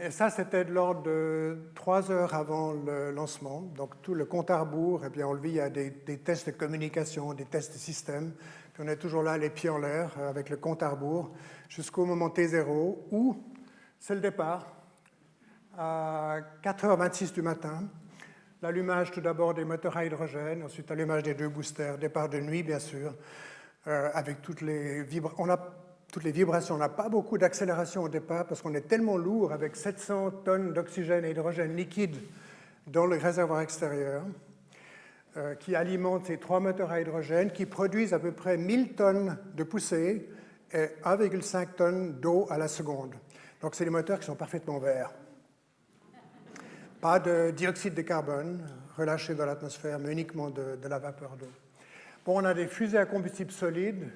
Et ça, c'était de l'ordre de 3 heures avant le lancement. Donc tout le compte à rebours, eh bien, on le vit, il y a des tests de communication, des tests de système. Puis on est toujours là, les pieds en l'air, avec le compte à rebours, jusqu'au moment T0, où c'est le départ, à 4h26 du matin. L'allumage tout d'abord des moteurs à hydrogène, ensuite l'allumage des 2 boosters, départ de nuit bien sûr, avec toutes les vibrations. On n'a pas beaucoup d'accélération au départ parce qu'on est tellement lourd avec 700 tonnes d'oxygène et d'hydrogène liquide dans le réservoir extérieur qui alimente ces 3 moteurs à hydrogène qui produisent à peu près 1000 tonnes de poussée et 1,5 tonnes d'eau à la seconde. Donc c'est des moteurs qui sont parfaitement verts. Pas de dioxyde de carbone relâché dans l'atmosphère, mais uniquement de la vapeur d'eau. Bon, on a des fusées à combustible solide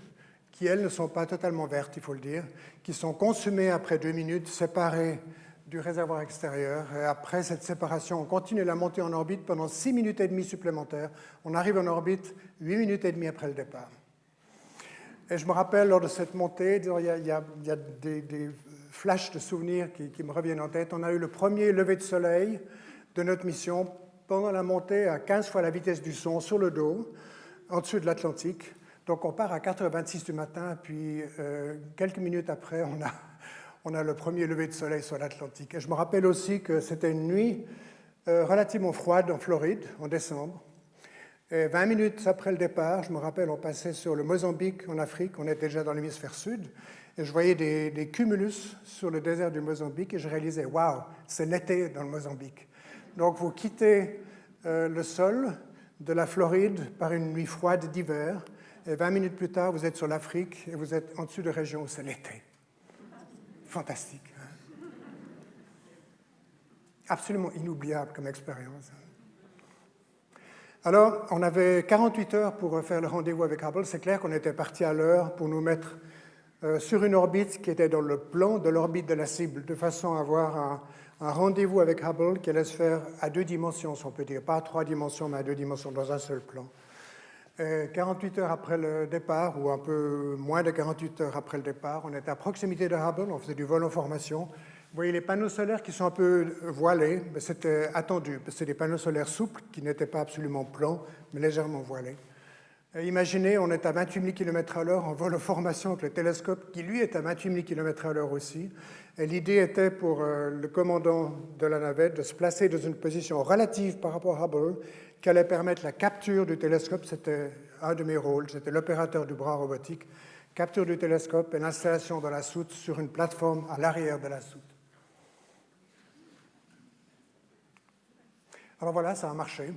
qui, elles, ne sont pas totalement vertes, il faut le dire, qui sont consumées après 2 minutes, séparées du réservoir extérieur. Et après cette séparation, on continue la montée en orbite pendant 6 minutes et demie supplémentaires. On arrive en orbite 8 minutes et demie après le départ. Et je me rappelle, lors de cette montée, il y a des flashs de souvenirs qui me reviennent en tête. On a eu le premier lever de soleil de notre mission pendant la montée à 15 fois la vitesse du son sur le dos, en dessous de l'Atlantique. Donc on part à 4h26 du matin, puis quelques minutes après, on a le premier lever de soleil sur l'Atlantique. Et je me rappelle aussi que c'était une nuit relativement froide en Floride, en décembre. Et 20 minutes après le départ, je me rappelle, on passait sur le Mozambique en Afrique, on était déjà dans l'hémisphère sud, et je voyais des cumulus sur le désert du Mozambique, et je réalisais, waouh, c'est l'été dans le Mozambique. Donc vous quittez le sol de la Floride par une nuit froide d'hiver, et 20 minutes plus tard, vous êtes sur l'Afrique, et vous êtes en dessus de régions où c'est l'été. Fantastique. Hein? Absolument inoubliable comme expérience. Alors, on avait 48 heures pour faire le rendez-vous avec Hubble. C'est clair qu'on était parti à l'heure pour nous mettre sur une orbite qui était dans le plan de l'orbite de la cible, de façon à avoir un rendez-vous avec Hubble qui allait se faire à 2 dimensions, si on peut dire. Pas à 3 dimensions, mais à 2 dimensions, dans un seul plan. 48 heures après le départ, ou un peu moins de 48 heures après le départ, on était à proximité de Hubble, on faisait du vol en formation. Vous voyez les panneaux solaires qui sont un peu voilés, mais c'était attendu, parce que c'est des panneaux solaires souples qui n'étaient pas absolument plans, mais légèrement voilés. Imaginez, on est à 28 000 km/h en vol en formation avec le télescope, qui lui est à 28 000 km/h aussi. Et l'idée était pour le commandant de la navette de se placer dans une position relative par rapport à Hubble, qui allait permettre la capture du télescope. C'était un de mes rôles, j'étais l'opérateur du bras robotique. Capture du télescope et l'installation dans la soute sur une plateforme à l'arrière de la soute. Alors voilà, ça a marché.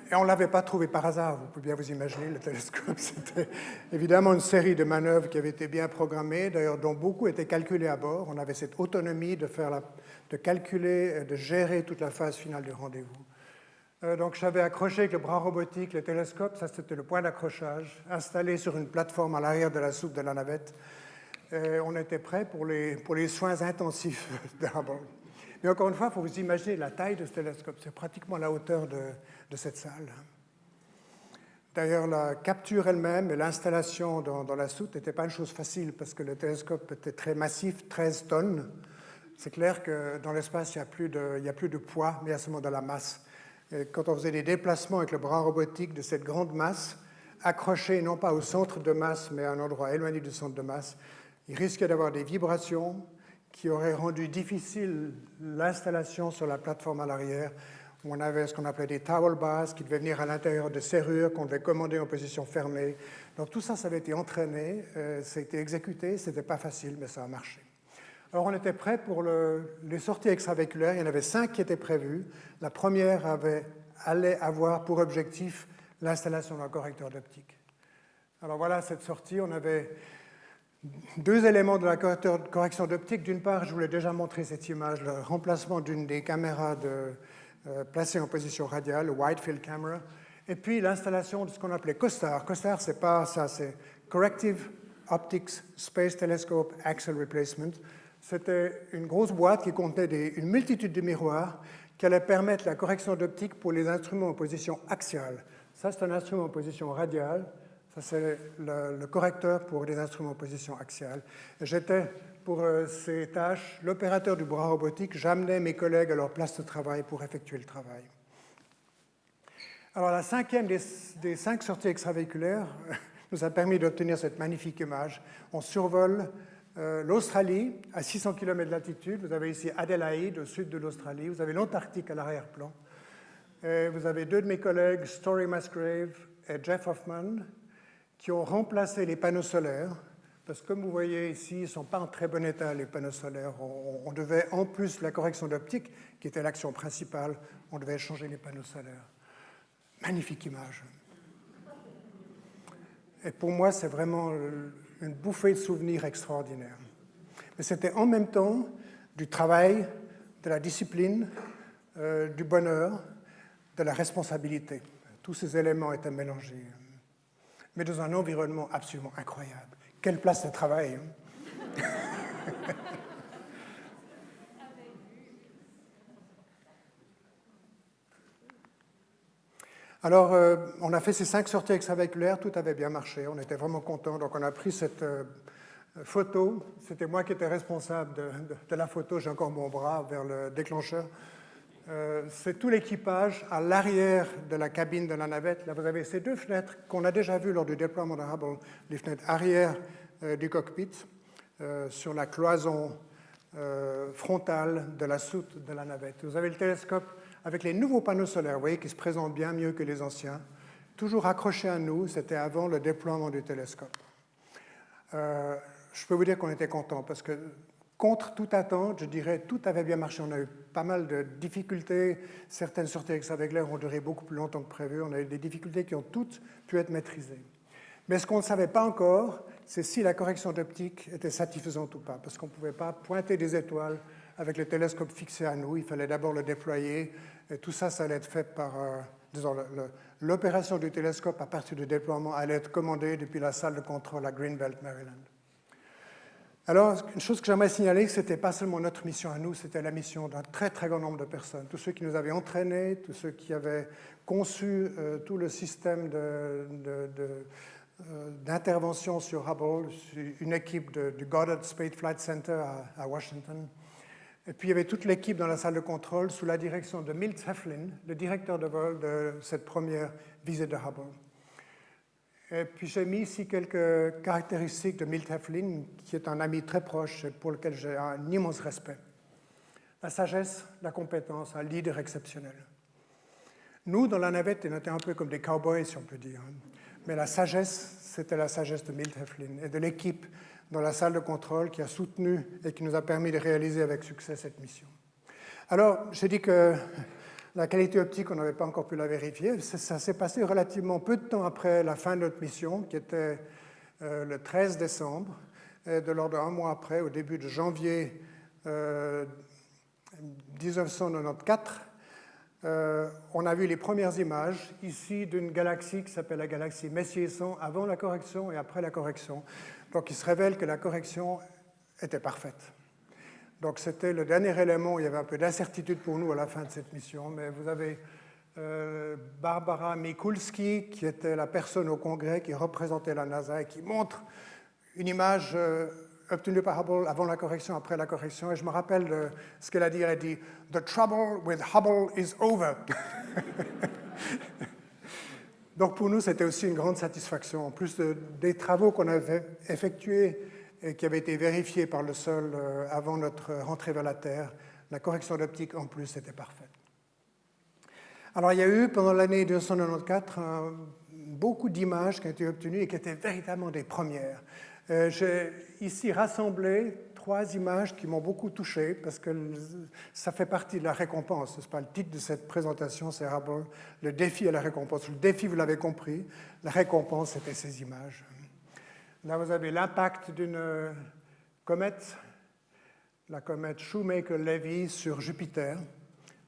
Et on ne l'avait pas trouvé par hasard, vous pouvez bien vous imaginer, le télescope. C'était évidemment une série de manœuvres qui avaient été bien programmées, d'ailleurs dont beaucoup étaient calculées à bord. On avait cette autonomie de calculer, de gérer toute la phase finale du rendez-vous. Donc j'avais accroché avec le bras robotique le télescope, ça c'était le point d'accrochage, installé sur une plateforme à l'arrière de la soute de la navette. Et on était prêt pour les soins intensifs de Hubble. Mais encore une fois, il faut vous imaginer la taille de ce télescope. C'est pratiquement la hauteur de cette salle. D'ailleurs, la capture elle-même et l'installation dans la soute n'était pas une chose facile parce que le télescope était très massif, 13 tonnes. C'est clair que dans l'espace, il n'y a plus de poids, mais il y a seulement de la masse. Et quand on faisait des déplacements avec le bras robotique de cette grande masse, accroché non pas au centre de masse, mais à un endroit éloigné du centre de masse, il risquait d'avoir des vibrations qui auraient rendu difficile l'installation sur la plateforme à l'arrière, où on avait ce qu'on appelait des towel bars qui devaient venir à l'intérieur de serrures qu'on devait commander en position fermée. Donc tout ça, ça avait été entraîné, ça a été exécuté, ce n'était pas facile, mais ça a marché. Alors on était prêt pour les sorties extravéhiculaires, il y en avait 5 qui étaient prévues. La première allait avoir pour objectif l'installation d'un correcteur d'optique. Alors voilà cette sortie, on avait 2 éléments de la correction d'optique. D'une part, je vous l'ai déjà montré cette image, le remplacement d'une des caméras placées en position radiale, le Wide Field Camera, et puis l'installation de ce qu'on appelait COSTAR. COSTAR, c'est pas ça, c'est Corrective Optics Space Telescope Axial Replacement. C'était une grosse boîte qui contenait une multitude de miroirs qui allait permettre la correction d'optique pour les instruments en position axiale. Ça, c'est un instrument en position radiale. Ça, c'est le correcteur pour les instruments en position axiale. J'étais, pour ces tâches, l'opérateur du bras robotique. J'amenais mes collègues à leur place de travail pour effectuer le travail. Alors, la 5e des 5 sorties extravéhiculaires nous a permis d'obtenir cette magnifique image. On survole l'Australie à 600 km d'altitude. Vous avez ici Adélaïde, au sud de l'Australie. Vous avez l'Antarctique à l'arrière-plan. Et vous avez 2 de mes collègues, Story Musgrave et Jeff Hoffman, qui ont remplacé les panneaux solaires, parce que comme vous voyez ici, ils ne sont pas en très bon état, les panneaux solaires. On devait, en plus de la correction d'optique, qui était l'action principale, on devait changer les panneaux solaires. Magnifique image. Et pour moi, c'est vraiment une bouffée de souvenirs extraordinaire. Mais c'était en même temps du travail, de la discipline, du bonheur, de la responsabilité. Tous ces éléments étaient mélangés. Mais dans un environnement absolument incroyable. Quelle place de travail, hein? Alors, on a fait ces 5 sorties extravéhiculaires, tout avait bien marché, on était vraiment contents. Donc, on a pris cette photo. C'était moi qui étais responsable de la photo, j'ai encore mon bras vers le déclencheur. c'est tout l'équipage à l'arrière de la cabine de la navette. Là, vous avez ces deux fenêtres qu'on a déjà vues lors du déploiement de Hubble, les fenêtres arrière du cockpit, sur la cloison frontale de la soute de la navette. Vous avez le télescope avec les nouveaux panneaux solaires, vous voyez, qui se présentent bien mieux que les anciens, toujours accrochés à nous. C'était avant le déploiement du télescope. Je peux vous dire qu'on était contents parce que, contre toute attente, je dirais, tout avait bien marché. On a eu pas mal de difficultés. Certaines sorties avec l'air ont duré beaucoup plus longtemps que prévu. On a eu des difficultés qui ont toutes pu être maîtrisées. Mais ce qu'on ne savait pas encore, c'est si la correction d'optique était satisfaisante ou pas, parce qu'on ne pouvait pas pointer des étoiles avec le télescope fixé à nous. Il fallait d'abord le déployer. Et tout ça, ça allait être fait par... disons, l'opération du télescope à partir du déploiement allait être commandée depuis la salle de contrôle à Greenbelt, Maryland. Alors, une chose que j'aimerais signaler, ce n'était pas seulement notre mission à nous, c'était la mission d'un très très grand nombre de personnes. Tous ceux qui nous avaient entraînés, tous ceux qui avaient conçu tout le système d'intervention sur Hubble, une équipe du Goddard Space Flight Center à Washington. Et puis il y avait toute l'équipe dans la salle de contrôle sous la direction de Milt Heflin, le directeur de vol de cette première visite de Hubble. Et puis j'ai mis ici quelques caractéristiques de Milt Heflin, qui est un ami très proche et pour lequel j'ai un immense respect. La sagesse, la compétence, un leader exceptionnel. Nous, dans la navette, on était un peu comme des cow-boys, si on peut dire. Mais la sagesse, c'était la sagesse de Milt Heflin et de l'équipe dans la salle de contrôle qui a soutenu et qui nous a permis de réaliser avec succès cette mission. Alors, j'ai dit que la qualité optique, on n'avait pas encore pu la vérifier. Ça s'est passé relativement peu de temps après la fin de notre mission, qui était le 13 décembre. Et de l'ordre d'un mois après, au début de janvier 1994, on a vu les premières images ici d'une galaxie qui s'appelle la galaxie Messier 100, avant la correction et après la correction. Donc il se révèle que la correction était parfaite. Donc c'était le dernier élément où il y avait un peu d'incertitude pour nous à la fin de cette mission. Mais vous avez Barbara Mikulski, qui était la personne au Congrès qui représentait la NASA et qui montre une image obtenue par Hubble avant la correction, après la correction. Et je me rappelle de ce qu'elle a dit. Elle a dit « The trouble with Hubble is over ». Donc pour nous, c'était aussi une grande satisfaction. En plus des travaux qu'on avait effectués et qui avait été vérifié par le sol avant notre rentrée vers la Terre, la correction d'optique en plus était parfaite. Alors il y a eu pendant l'année 1994 beaucoup d'images qui ont été obtenues et qui étaient véritablement des premières. J'ai ici rassemblé 3 images qui m'ont beaucoup touché parce que ça fait partie de la récompense. Ce n'est pas le titre de cette présentation, c'est Hubble, le défi à la récompense. Le défi, vous l'avez compris, la récompense, c'était ces images. Là, vous avez l'impact d'une comète, la comète Shoemaker-Levy sur Jupiter.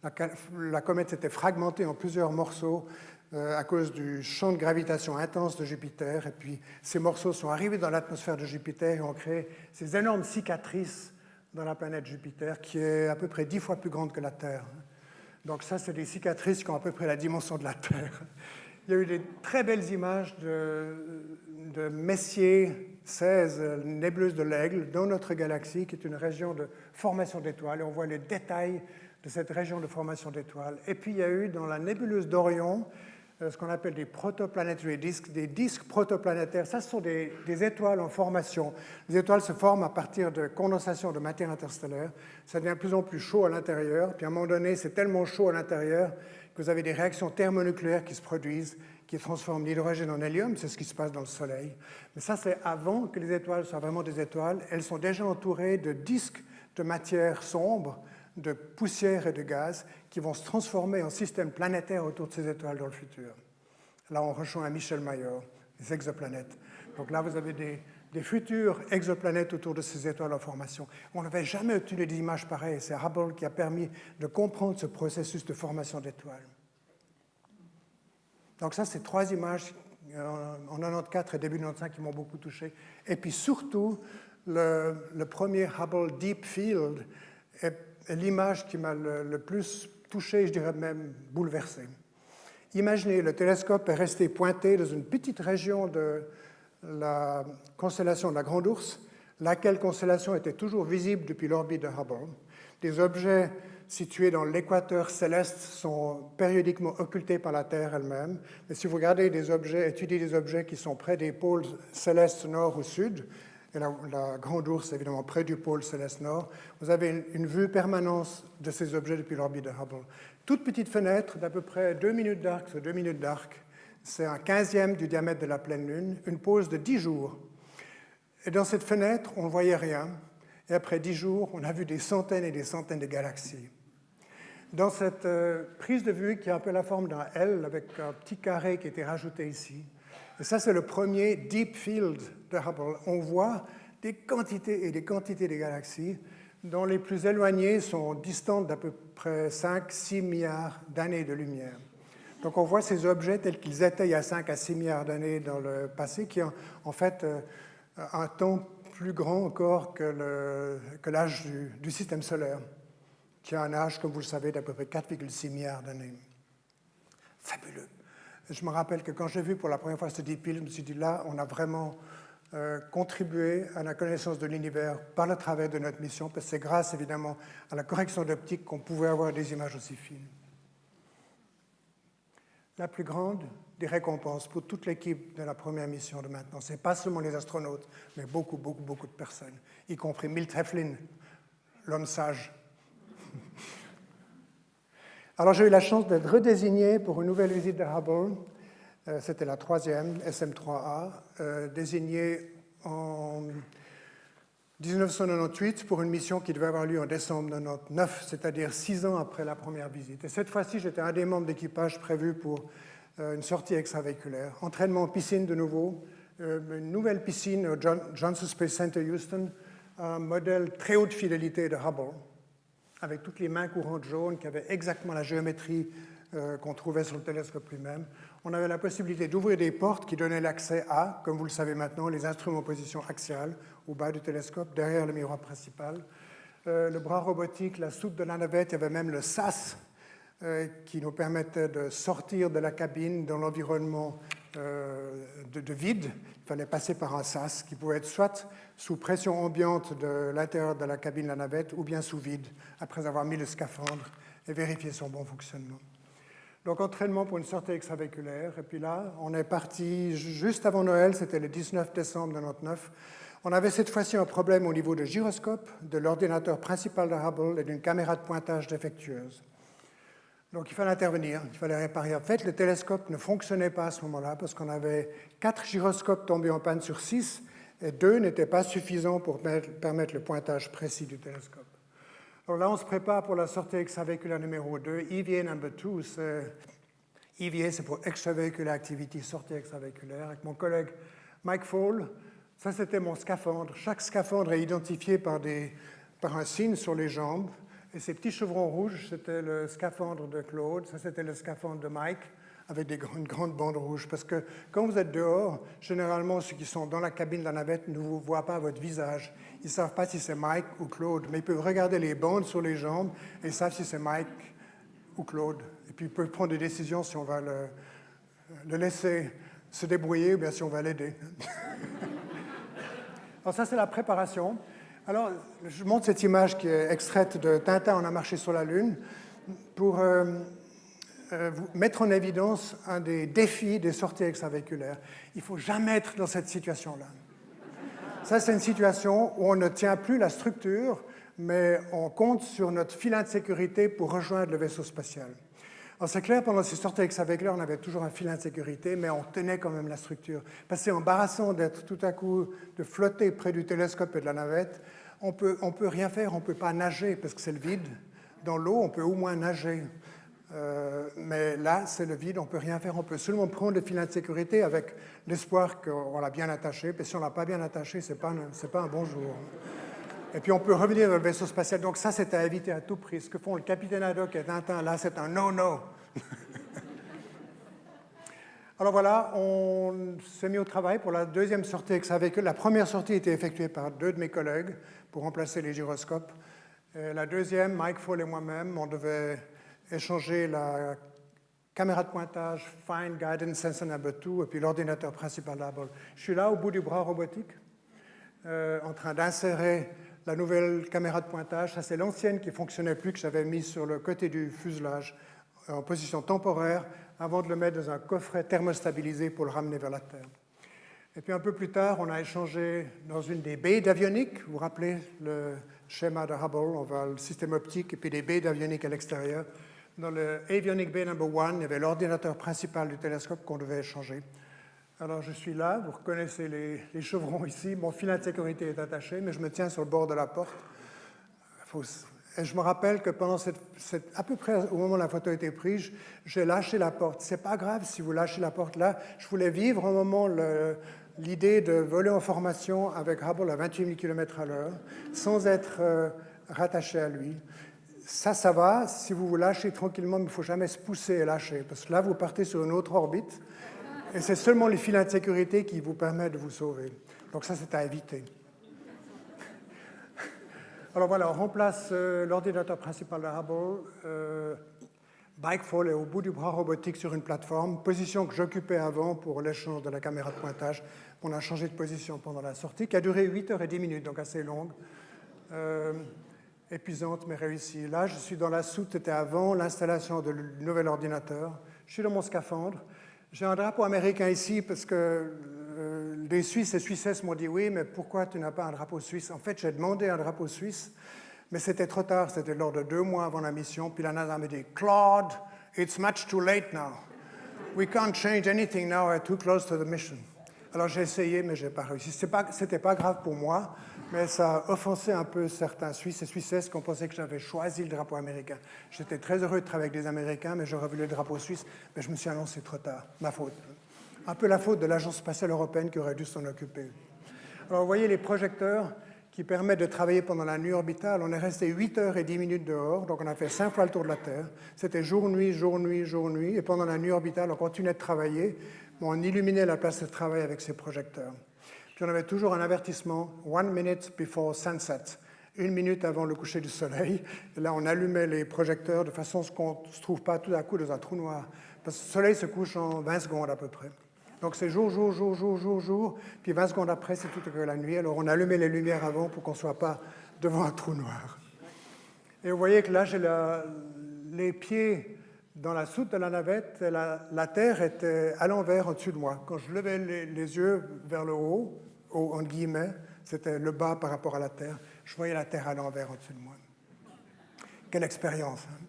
La comète s'était fragmentée en plusieurs morceaux à cause du champ de gravitation intense de Jupiter. Et puis, ces morceaux sont arrivés dans l'atmosphère de Jupiter et ont créé ces énormes cicatrices dans la planète Jupiter, qui est à peu près 10 fois plus grande que la Terre. Donc ça, c'est des cicatrices qui ont à peu près la dimension de la Terre. Il y a eu des très belles images de Messier 16, nébuleuse de l'Aigle, dans notre galaxie, qui est une région de formation d'étoiles. Et on voit les détails de cette région de formation d'étoiles. Et puis, il y a eu dans la nébuleuse d'Orion ce qu'on appelle des protoplanetary disks, des disques protoplanétaires. Ça, ce sont des étoiles en formation. Les étoiles se forment à partir de condensation de matière interstellaire. Ça devient de plus en plus chaud à l'intérieur. Puis, à un moment donné, c'est tellement chaud à l'intérieur que vous avez des réactions thermonucléaires qui se produisent, qui transforment l'hydrogène en hélium. C'est ce qui se passe dans le Soleil. Mais ça, c'est avant que les étoiles soient vraiment des étoiles. Elles sont déjà entourées de disques de matière sombre, de poussière et de gaz qui vont se transformer en système planétaire autour de ces étoiles dans le futur. Là, on rejoint Michel Mayor, les exoplanètes. Donc là, vous avez des futures exoplanètes autour de ces étoiles en formation. On n'avait jamais obtenu des images pareilles. C'est Hubble qui a permis de comprendre ce processus de formation d'étoiles. Donc ça, c'est 3 images en 94 et début 95 qui m'ont beaucoup touché. Et puis surtout, le premier Hubble Deep Field est l'image qui m'a le plus touché, je dirais même bouleversé. Imaginez, le télescope est resté pointé dans une petite région de la constellation de la Grande Ourse, laquelle constellation était toujours visible depuis l'orbite de Hubble. Des objets situés dans l'équateur céleste sont périodiquement occultés par la Terre elle-même. Mais si vous regardez des objets, étudiez des objets qui sont près des pôles célestes nord ou sud, et la grande ours évidemment près du pôle céleste nord, vous avez une vue permanente de ces objets depuis l'orbite de Hubble. Toute petite fenêtre d'à peu près 2 minutes d'arc sur 2 minutes d'arc, c'est un 15e du diamètre de la pleine Lune, une pause de 10 jours. Et dans cette fenêtre, on ne voyait rien. Et après 10 jours, on a vu des centaines et des centaines de galaxies. Dans cette prise de vue qui a un peu la forme d'un L, avec un petit carré qui a été rajouté ici, et ça c'est le premier Deep Field de Hubble, on voit des quantités et des quantités de galaxies dont les plus éloignées sont distantes d'à peu près 5-6 milliards d'années de lumière. Donc on voit ces objets tels qu'ils étaient il y a 5 à 6 milliards d'années dans le passé, qui ont en fait un temps plus grand encore que l'âge du système solaire, qui a un âge, comme vous le savez, d'à peu près 4,6 milliards d'années. Fabuleux. Je me rappelle que quand j'ai vu pour la première fois ce Deep Field, je me suis dit là, on a vraiment contribué à la connaissance de l'univers par le travers de notre mission, parce que c'est grâce évidemment à la correction d'optique qu'on pouvait avoir des images aussi fines. La plus grande des récompenses pour toute l'équipe de la première mission de maintenant. Ce n'est pas seulement les astronautes, mais beaucoup de personnes, y compris Milt Heflin, l'homme sage. Alors j'ai eu la chance d'être redésigné pour une nouvelle visite de Hubble. C'était la 3e, SM3A, désignée en 1998 pour une mission qui devait avoir lieu en décembre 1999, c'est-à-dire 6 ans après la première visite. Et cette fois-ci, j'étais un des membres d'équipage prévu pour une sortie extravéhiculaire. Entraînement en piscine de nouveau, une nouvelle piscine au Johnson Space Center Houston, un modèle très haute fidélité de Hubble, avec toutes les mains courantes jaunes qui avaient exactement la géométrie qu'on trouvait sur le télescope lui-même. On avait la possibilité d'ouvrir des portes qui donnaient l'accès à, comme vous le savez maintenant, les instruments en position axiale au bas du télescope, derrière le miroir principal. Le bras robotique, la soute de la navette, il y avait même le SAS qui nous permettait de sortir de la cabine dans l'environnement de vide. Il fallait passer par un SAS qui pouvait être soit sous pression ambiante de l'intérieur de la cabine de la navette ou bien sous vide, après avoir mis le scaphandre et vérifié son bon fonctionnement. Donc entraînement pour une sortie extravéhiculaire. Et puis là, on est parti juste avant Noël, c'était le 19 décembre 1999. On avait cette fois-ci un problème au niveau du gyroscope, de l'ordinateur principal de Hubble et d'une caméra de pointage défectueuse. Donc il fallait intervenir, il fallait réparer. En fait, le télescope ne fonctionnait pas à ce moment-là parce qu'on avait 4 gyroscopes tombés en panne sur 6 et 2 n'étaient pas suffisants pour permettre le pointage précis du télescope. Alors là, on se prépare pour la sortie extravéhiculaire numéro 2, EVA number 2. EVA, c'est pour Extravehicular Activity, sortie extravéhiculaire, avec mon collègue Mike Fall. Ça, c'était mon scaphandre. Chaque scaphandre est identifié par un signe sur les jambes. Et ces petits chevrons rouges, c'était le scaphandre de Claude. Ça, c'était le scaphandre de Mike, avec une grande bande rouge. Parce que quand vous êtes dehors, généralement, ceux qui sont dans la cabine de la navette ne vous voient pas votre visage. Ils ne savent pas si c'est Mike ou Claude, mais ils peuvent regarder les bandes sur les jambes et ils savent si c'est Mike ou Claude. Et puis ils peuvent prendre des décisions si on va le laisser se débrouiller ou bien si on va l'aider. Alors ça, c'est la préparation. Alors, je montre cette image qui est extraite de Tintin, on a marché sur la Lune, pour vous mettre en évidence un des défis des sorties extravéhiculaires. Il ne faut jamais être dans cette situation-là. Ça, c'est une situation où on ne tient plus la structure, mais on compte sur notre filet de sécurité pour rejoindre le vaisseau spatial. Alors c'est clair, pendant ces sorties extravéhiculaires, on avait toujours un filet de sécurité, mais on tenait quand même la structure. Parce que c'est embarrassant d'être tout à coup, de flotter près du télescope et de la navette. On peut rien faire, on ne peut pas nager parce que c'est le vide. Dans l'eau, on peut au moins nager. Mais là, c'est le vide, on ne peut rien faire. On peut seulement prendre le filet de sécurité avec l'espoir qu'on l'a bien attaché. Puis si on ne l'a pas bien attaché, ce n'est pas un bon jour. Et puis on peut revenir dans le vaisseau spatial. Donc ça, c'est à éviter à tout prix. Ce que font le capitaine Haddock et Tintin, là, c'est un no-no. Alors voilà, on s'est mis au travail pour la deuxième sortie extravéhiculaire. La première sortie était effectuée par 2 de mes collègues pour remplacer les gyroscopes. Et la deuxième, Mike Fall et moi-même, on devait échanger la caméra de pointage Fine Guidance Sensor Number 2 et puis l'ordinateur principal d'Hubble. Je suis là au bout du bras robotique, en train d'insérer la nouvelle caméra de pointage. Ça, c'est l'ancienne qui ne fonctionnait plus, que j'avais mise sur le côté du fuselage en position temporaire avant de le mettre dans un coffret thermostabilisé pour le ramener vers la Terre. Et puis un peu plus tard, on a échangé dans une des baies d'avionique. Vous vous rappelez le schéma de Hubble, on voit le système optique et puis des baies d'avionique à l'extérieur. Dans le Avionic Bay No. 1, il y avait l'ordinateur principal du télescope qu'on devait échanger. Alors je suis là, vous reconnaissez les chevrons ici, mon filet de sécurité est attaché, mais je me tiens sur le bord de la porte. Et je me rappelle que pendant à peu près au moment où la photo a été prise, j'ai lâché la porte. C'est pas grave si vous lâchez la porte là. Je voulais vivre un moment l'idée de voler en formation avec Hubble à 28 000 km/h, sans être rattaché à lui. Ça va, si vous vous lâchez tranquillement, mais il ne faut jamais se pousser et lâcher, parce que là, vous partez sur une autre orbite, et c'est seulement les filets de sécurité qui vous permettent de vous sauver. Donc ça, c'est à éviter. Alors voilà, on remplace l'ordinateur principal de Hubble. Bikefall est au bout du bras robotique sur une plateforme, position que j'occupais avant pour l'échange de la caméra de pointage. On a changé de position pendant la sortie, qui a duré 8 heures et 10 minutes, donc assez longue. Épuisante, mais réussie. Là, je suis dans la soute, c'était avant l'installation du nouvel ordinateur. Je suis dans mon scaphandre. J'ai un drapeau américain ici parce que les Suisses et Suissesses m'ont dit « Oui, mais pourquoi tu n'as pas un drapeau suisse ?» En fait, j'ai demandé un drapeau suisse, mais c'était trop tard, c'était lors de 2 mois avant la mission. Puis la NASA me dit « Claude, it's much too late now. We can't change anything now, we're too close to the mission. » Alors j'ai essayé, mais je n'ai pas réussi. C'était pas grave pour moi, mais ça a offensé un peu certains Suisses et Suissesses qui ont pensé que j'avais choisi le drapeau américain. J'étais très heureux de travailler avec des Américains, mais j'aurais voulu le drapeau suisse, mais je me suis annoncé trop tard. Ma faute. Un peu la faute de l'Agence spatiale européenne qui aurait dû s'en occuper. Alors vous voyez les projecteurs qui permettent de travailler pendant la nuit orbitale. On est resté 8 heures et 10 minutes dehors, donc on a fait 5 fois le tour de la Terre. C'était jour-nuit, jour-nuit, jour-nuit, et pendant la nuit orbitale, on continuait de travailler. On illuminait la place de travail avec ces projecteurs. Puis on avait toujours un avertissement, 1 minute before sunset, 1 minute avant le coucher du soleil. Et là, on allumait les projecteurs de façon à ce qu'on ne se trouve pas tout à coup dans un trou noir. Parce que le soleil se couche en 20 secondes à peu près. Donc c'est jour, jour, jour, jour, jour, jour. Puis 20 secondes après, c'est tout que la nuit. Alors on allumait les lumières avant pour qu'on ne soit pas devant un trou noir. Et vous voyez que là, j'ai les pieds dans la soute de la navette, la Terre était à l'envers au-dessus de moi. Quand je levais les yeux vers le haut, en guillemets, c'était le bas par rapport à la Terre, je voyais la Terre à l'envers au-dessus de moi. Quelle expérience, hein?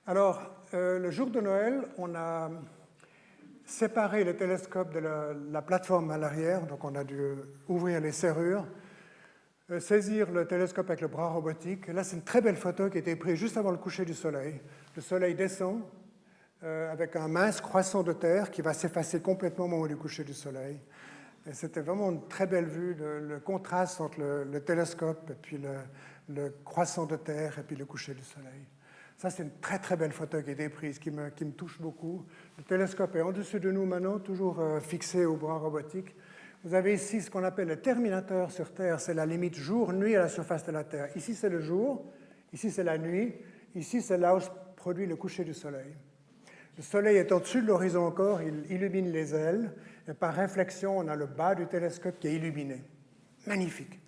Alors, le jour de Noël, on a séparé le télescope de la plateforme à l'arrière, donc on a dû ouvrir les serrures, saisir le télescope avec le bras robotique. Là, c'est une très belle photo qui a été prise juste avant le coucher du soleil. Le soleil descend avec un mince croissant de terre qui va s'effacer complètement au moment du coucher du soleil. Et c'était vraiment une très belle vue, le contraste entre le télescope et puis le croissant de terre et puis le coucher du soleil. Ça, c'est une très très belle photo qui a été prise, qui me touche beaucoup. Le télescope est en dessus de nous maintenant, toujours fixé au bras robotique. Vous avez ici ce qu'on appelle le terminateur sur Terre, c'est la limite jour-nuit à la surface de la Terre. Ici, c'est le jour, ici, c'est la nuit, ici, c'est là où se produit le coucher du soleil. Le soleil est au-dessus de l'horizon encore, il illumine les ailes, et par réflexion, on a le bas du télescope qui est illuminé. Magnifique.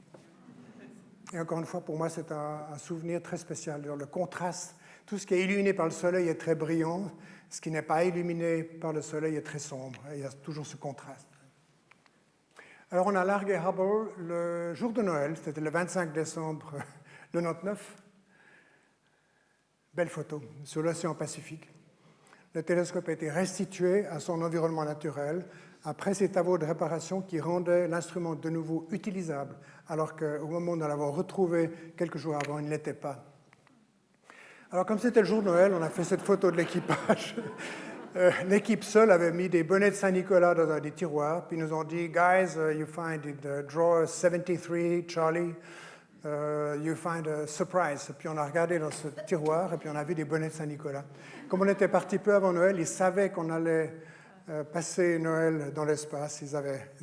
Et encore une fois, pour moi, c'est un souvenir très spécial. Le contraste, tout ce qui est illuminé par le soleil est très brillant, ce qui n'est pas illuminé par le soleil est très sombre. Et il y a toujours ce contraste. Alors, on a largué Hubble le jour de Noël, c'était le 25 décembre 1999. Belle photo, sur l'océan Pacifique. Le télescope a été restitué à son environnement naturel après ces travaux de réparation qui rendaient l'instrument de nouveau utilisable, alors qu'au moment où nous l'avons retrouvé quelques jours avant, il ne l'était pas. Alors, comme c'était le jour de Noël, on a fait cette photo de l'équipage. L'équipe seule avait mis des bonnets de Saint-Nicolas dans des tiroirs, puis ils nous ont dit « Guys, you find it, drawer 73, Charlie, you find a surprise ». Puis on a regardé dans ce tiroir, et puis on a vu des bonnets de Saint-Nicolas. Comme on était parti peu avant Noël, ils savaient qu'on allait passer Noël dans l'espace. Ils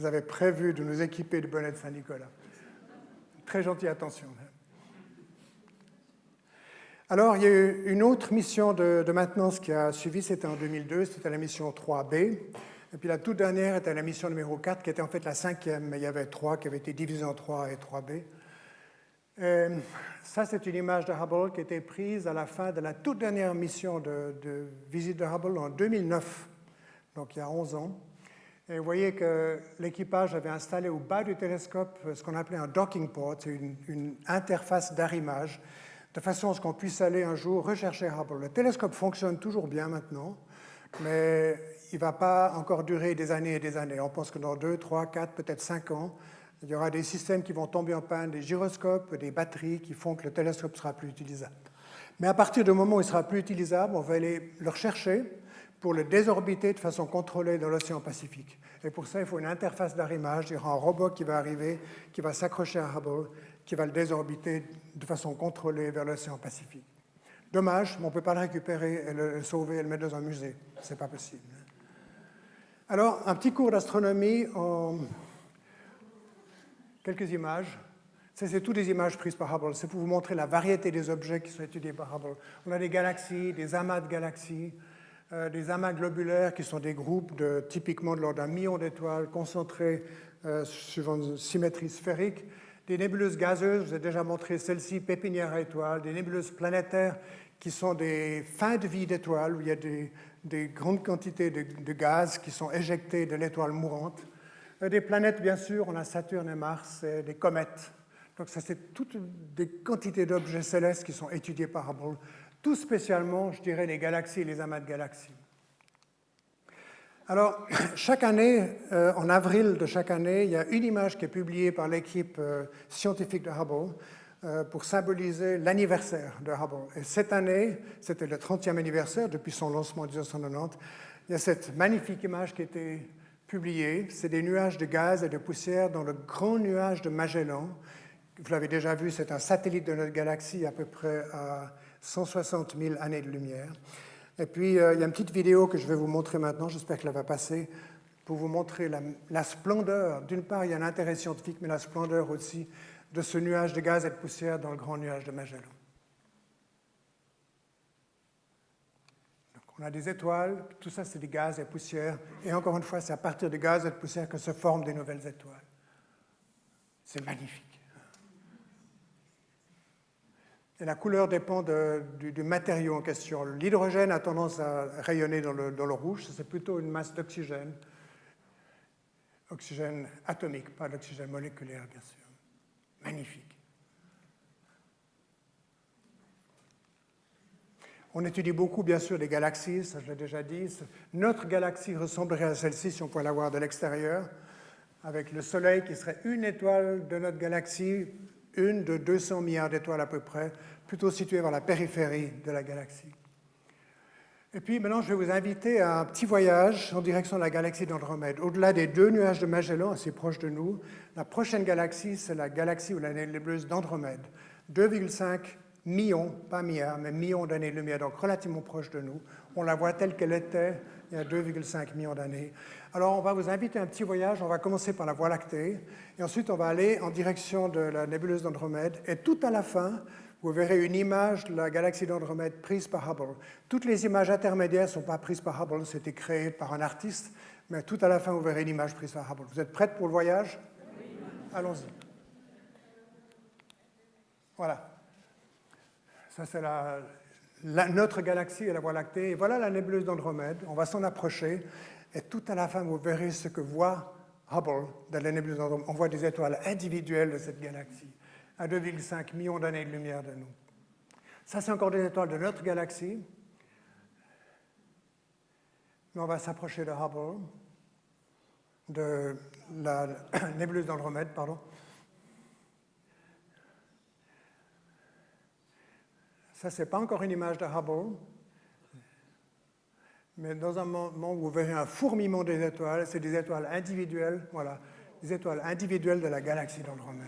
avaient prévu de nous équiper de bonnets de Saint-Nicolas. Très gentille attention. Alors, il y a eu une autre mission de maintenance qui a suivi, c'était en 2002, c'était la mission 3B. Et puis la toute dernière était la mission numéro 4, qui était en fait la 5e, mais il y avait 3 qui avaient été divisés en 3 et 3B. Et ça, c'est une image de Hubble qui a été prise à la fin de la toute dernière mission de visite de Hubble en 2009, donc il y a 11 ans. Et vous voyez que l'équipage avait installé au bas du télescope ce qu'on appelait un docking port, c'est une interface d'arrimage, de façon à ce qu'on puisse aller un jour rechercher Hubble. Le télescope fonctionne toujours bien maintenant, mais il ne va pas encore durer des années et des années. On pense que dans 2, 3, 4, peut-être 5 ans, il y aura des systèmes qui vont tomber en panne, des gyroscopes, des batteries qui font que le télescope sera plus utilisable. Mais à partir du moment où il sera plus utilisable, on va aller le rechercher pour le désorbiter de façon contrôlée dans l'océan Pacifique. Et pour ça, il faut une interface d'arrimage. Il y aura un robot qui va arriver, qui va s'accrocher à Hubble, qui va le désorbiter de façon contrôlée vers l'océan Pacifique. Dommage, mais on ne peut pas le récupérer et le sauver et le mettre dans un musée. Ce n'est pas possible. Alors, un petit cours d'astronomie en quelques images. C'est toutes des images prises par Hubble. C'est pour vous montrer la variété des objets qui sont étudiés par Hubble. On a des galaxies, des amas de galaxies, des amas globulaires qui sont des groupes typiquement de l'ordre d'un million d'étoiles concentrés suivant une symétrie sphérique, des nébuleuses gazeuses, je vous ai déjà montré celle-ci, pépinière à étoiles, des nébuleuses planétaires qui sont des fins de vie d'étoiles où il y a des grandes quantités de gaz qui sont éjectés de l'étoile mourante. Des planètes, bien sûr, on a Saturne et Mars, et des comètes. Donc ça, c'est toutes des quantités d'objets célestes qui sont étudiés par Hubble. Tout spécialement, je dirais, les galaxies et les amas de galaxies. Alors, chaque année, en avril de chaque année, il y a une image qui est publiée par l'équipe scientifique de Hubble pour symboliser l'anniversaire de Hubble. Et cette année, c'était le 30e anniversaire depuis son lancement en 1990. Il y a cette magnifique image qui a été publiée. C'est des nuages de gaz et de poussière dans le grand nuage de Magellan. Vous l'avez déjà vu, c'est un satellite de notre galaxie à peu près à 160 000 années de lumière. Et puis, il y a une petite vidéo que je vais vous montrer maintenant, j'espère qu'elle va passer, pour vous montrer la splendeur. D'une part, il y a un intérêt scientifique, mais la splendeur aussi de ce nuage de gaz et de poussière dans le grand nuage de Magellan. Donc, on a des étoiles, tout ça c'est des gaz et poussières, et encore une fois, c'est à partir de gaz et de poussière que se forment des nouvelles étoiles. C'est magnifique. Et la couleur dépend du matériau en question. L'hydrogène a tendance à rayonner dans le rouge, c'est plutôt une masse d'oxygène. Oxygène atomique, pas l'oxygène moléculaire, bien sûr. Magnifique. On étudie beaucoup, bien sûr, les galaxies, ça je l'ai déjà dit. Notre galaxie ressemblerait à celle-ci si on pouvait la voir de l'extérieur, avec le Soleil qui serait une étoile de notre galaxie, une de 200 milliards d'étoiles à peu près, plutôt située vers la périphérie de la galaxie. Et puis maintenant, je vais vous inviter à un petit voyage en direction de la galaxie d'Andromède. Au-delà des 2 nuages de Magellan, assez proches de nous, la prochaine galaxie, c'est la galaxie ou la nébuleuse d'Andromède. 2,5 millions, pas milliards, mais millions d'années-lumière, donc relativement proche de nous. On la voit telle qu'elle était il y a 2,5 millions d'années. Alors, on va vous inviter à un petit voyage. On va commencer par la Voie lactée, et ensuite, on va aller en direction de la nébuleuse d'Andromède. Et tout à la fin, vous verrez une image de la galaxie d'Andromède prise par Hubble. Toutes les images intermédiaires ne sont pas prises par Hubble, c'était créé par un artiste, mais tout à la fin, vous verrez une image prise par Hubble. Vous êtes prêtes pour le voyage? Oui. Allons-y. Voilà. Ça, c'est notre galaxie et la Voie lactée. Et voilà la nébuleuse d'Andromède. On va s'en approcher. Et tout à la fin, vous verrez ce que voit Hubble dans la nébuleuse d'Andromède. On voit des étoiles individuelles de cette galaxie, à 2,5 millions d'années de lumière de nous. Ça, c'est encore des étoiles de notre galaxie. Mais on va s'approcher de Hubble, de la nébuleuse d'Andromède, pardon. Ça, ce n'est pas encore une image de Hubble, mais dans un moment où vous verrez un fourmillement des étoiles, c'est des étoiles individuelles, voilà, des étoiles individuelles de la galaxie d'Andromède.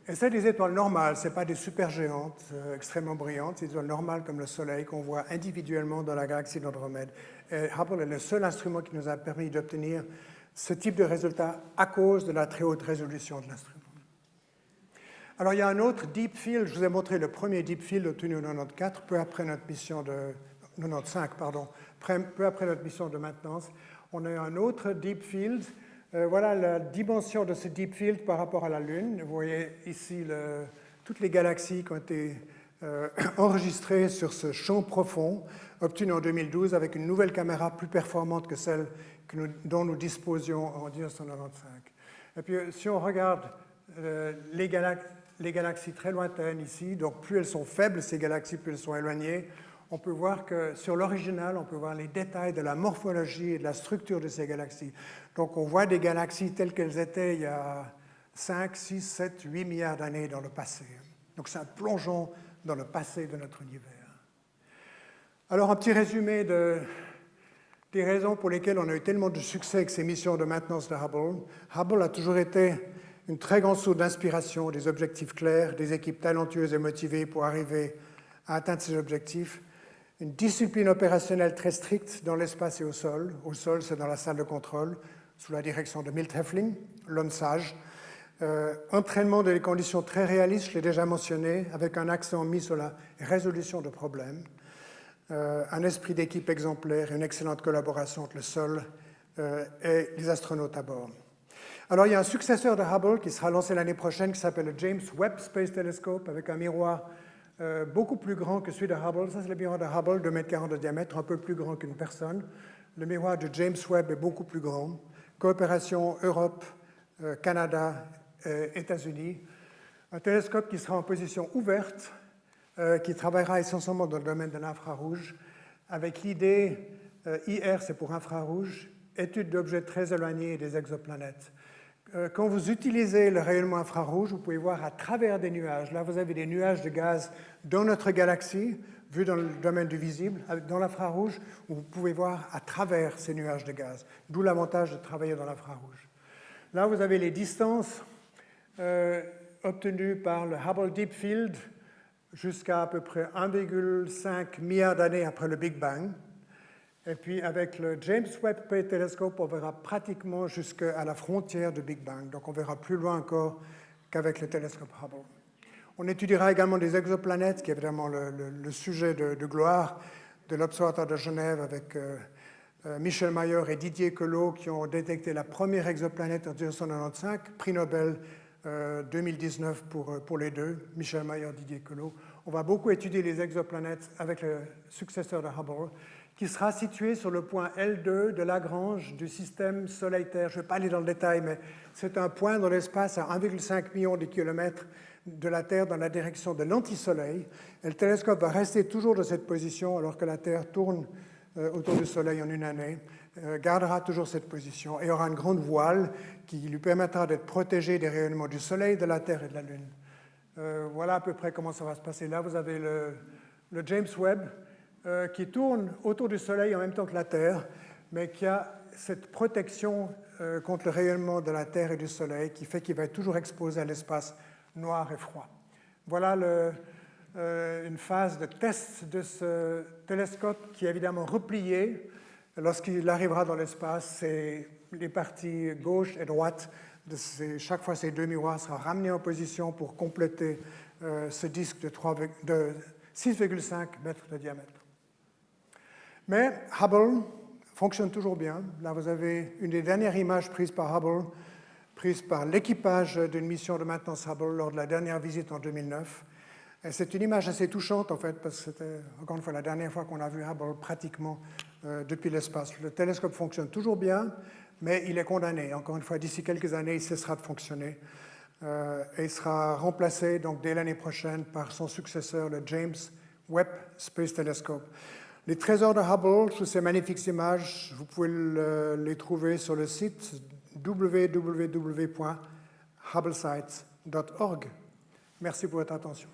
Et c'est des étoiles normales, ce n'est pas des supergéantes extrêmement brillantes, c'est des étoiles normales comme le Soleil qu'on voit individuellement dans la galaxie d'Andromède. Et Hubble est le seul instrument qui nous a permis d'obtenir ce type de résultat à cause de la très haute résolution de l'instrument. Alors il y a un autre deep field, je vous ai montré le premier deep field obtenu en 1994, peu après notre mission 95, pardon, peu après notre mission de maintenance, on a eu un autre Deep Field. Voilà la dimension de ce Deep Field par rapport à la Lune. Vous voyez ici toutes les galaxies qui ont été enregistrées sur ce champ profond, obtenu en 2012 avec une nouvelle caméra plus performante que celle dont nous disposions en 1995. Et puis si on regarde les galaxies très lointaines ici, donc plus elles sont faibles, ces galaxies, plus elles sont éloignées, on peut voir que sur l'original, on peut voir les détails de la morphologie et de la structure de ces galaxies. Donc on voit des galaxies telles qu'elles étaient il y a 5, 6, 7, 8 milliards d'années dans le passé. Donc c'est un plongeon dans le passé de notre univers. Alors un petit résumé des raisons pour lesquelles on a eu tellement de succès avec ces missions de maintenance de Hubble. Hubble a toujours été une très grande source d'inspiration, des objectifs clairs, des équipes talentueuses et motivées pour arriver à atteindre ces objectifs. Une discipline opérationnelle très stricte dans l'espace et au sol. Au sol, c'est dans la salle de contrôle, sous la direction de Milt Heflin, l'homme sage. Entraînement dans des conditions très réalistes, je l'ai déjà mentionné, avec un accent mis sur la résolution de problèmes. Un esprit d'équipe exemplaire et une excellente collaboration entre le sol et les astronautes à bord. Alors, il y a un successeur de Hubble qui sera lancé l'année prochaine, qui s'appelle le James Webb Space Telescope, avec un miroir beaucoup plus grand que celui de Hubble. Ça, c'est le miroir de Hubble, 2,40 m de diamètre, un peu plus grand qu'une personne. Le miroir de James Webb est beaucoup plus grand. Coopération Europe, Canada, États-Unis. Un télescope qui sera en position ouverte, qui travaillera essentiellement dans le domaine de l'infrarouge, avec l'idée, IR c'est pour infrarouge, étude d'objets très éloignés et des exoplanètes. Quand vous utilisez le rayonnement infrarouge, vous pouvez voir à travers des nuages. Là, vous avez des nuages de gaz dans notre galaxie, vus dans le domaine du visible. Dans l'infrarouge, vous pouvez voir à travers ces nuages de gaz, d'où l'avantage de travailler dans l'infrarouge. Là, vous avez les distances obtenues par le Hubble Deep Field jusqu'à peu près 1,5 milliard d'années après le Big Bang. Et puis avec le James Webb Space Telescope, on verra pratiquement jusqu'à la frontière du Big Bang. Donc on verra plus loin encore qu'avec le télescope Hubble. On étudiera également des exoplanètes, qui est évidemment le sujet de gloire de l'Observatoire de Genève avec Michel Mayor et Didier Queloz qui ont détecté la première exoplanète en 1995, prix Nobel 2019 pour les deux, Michel Mayor, Didier Queloz. On va beaucoup étudier les exoplanètes avec le successeur de Hubble, qui sera situé sur le point L2 de Lagrange du système Soleil-Terre. Je ne vais pas aller dans le détail, mais c'est un point dans l'espace à 1,5 million de kilomètres de la Terre dans la direction de l'antisoleil. Et le télescope va rester toujours dans cette position alors que la Terre tourne autour du Soleil en une année, gardera toujours cette position et aura une grande voile qui lui permettra d'être protégé des rayonnements du Soleil, de la Terre et de la Lune. Voilà à peu près comment ça va se passer. Là, vous avez le James Webb qui tourne autour du Soleil en même temps que la Terre, mais qui a cette protection contre le rayonnement de la Terre et du Soleil qui fait qu'il va être toujours exposé à l'espace noir et froid. Voilà une phase de test de ce télescope qui est évidemment replié. Lorsqu'il arrivera dans l'espace, les parties gauche et droite, chaque fois ces deux miroirs seront ramenés en position pour compléter ce disque de 6,5 mètres de diamètre. Mais Hubble fonctionne toujours bien. Là, vous avez une des dernières images prises par Hubble, prise par l'équipage d'une mission de maintenance Hubble lors de la dernière visite en 2009. Et c'est une image assez touchante, en fait, parce que c'était, encore une fois, la dernière fois qu'on a vu Hubble pratiquement depuis l'espace. Le télescope fonctionne toujours bien, mais il est condamné. Encore une fois, d'ici quelques années, il cessera de fonctionner. Et il sera remplacé, donc, dès l'année prochaine par son successeur, le James Webb Space Telescope. Les trésors de Hubble, sous ces magnifiques images, vous pouvez les trouver sur le site www.hubblesites.org. Merci pour votre attention.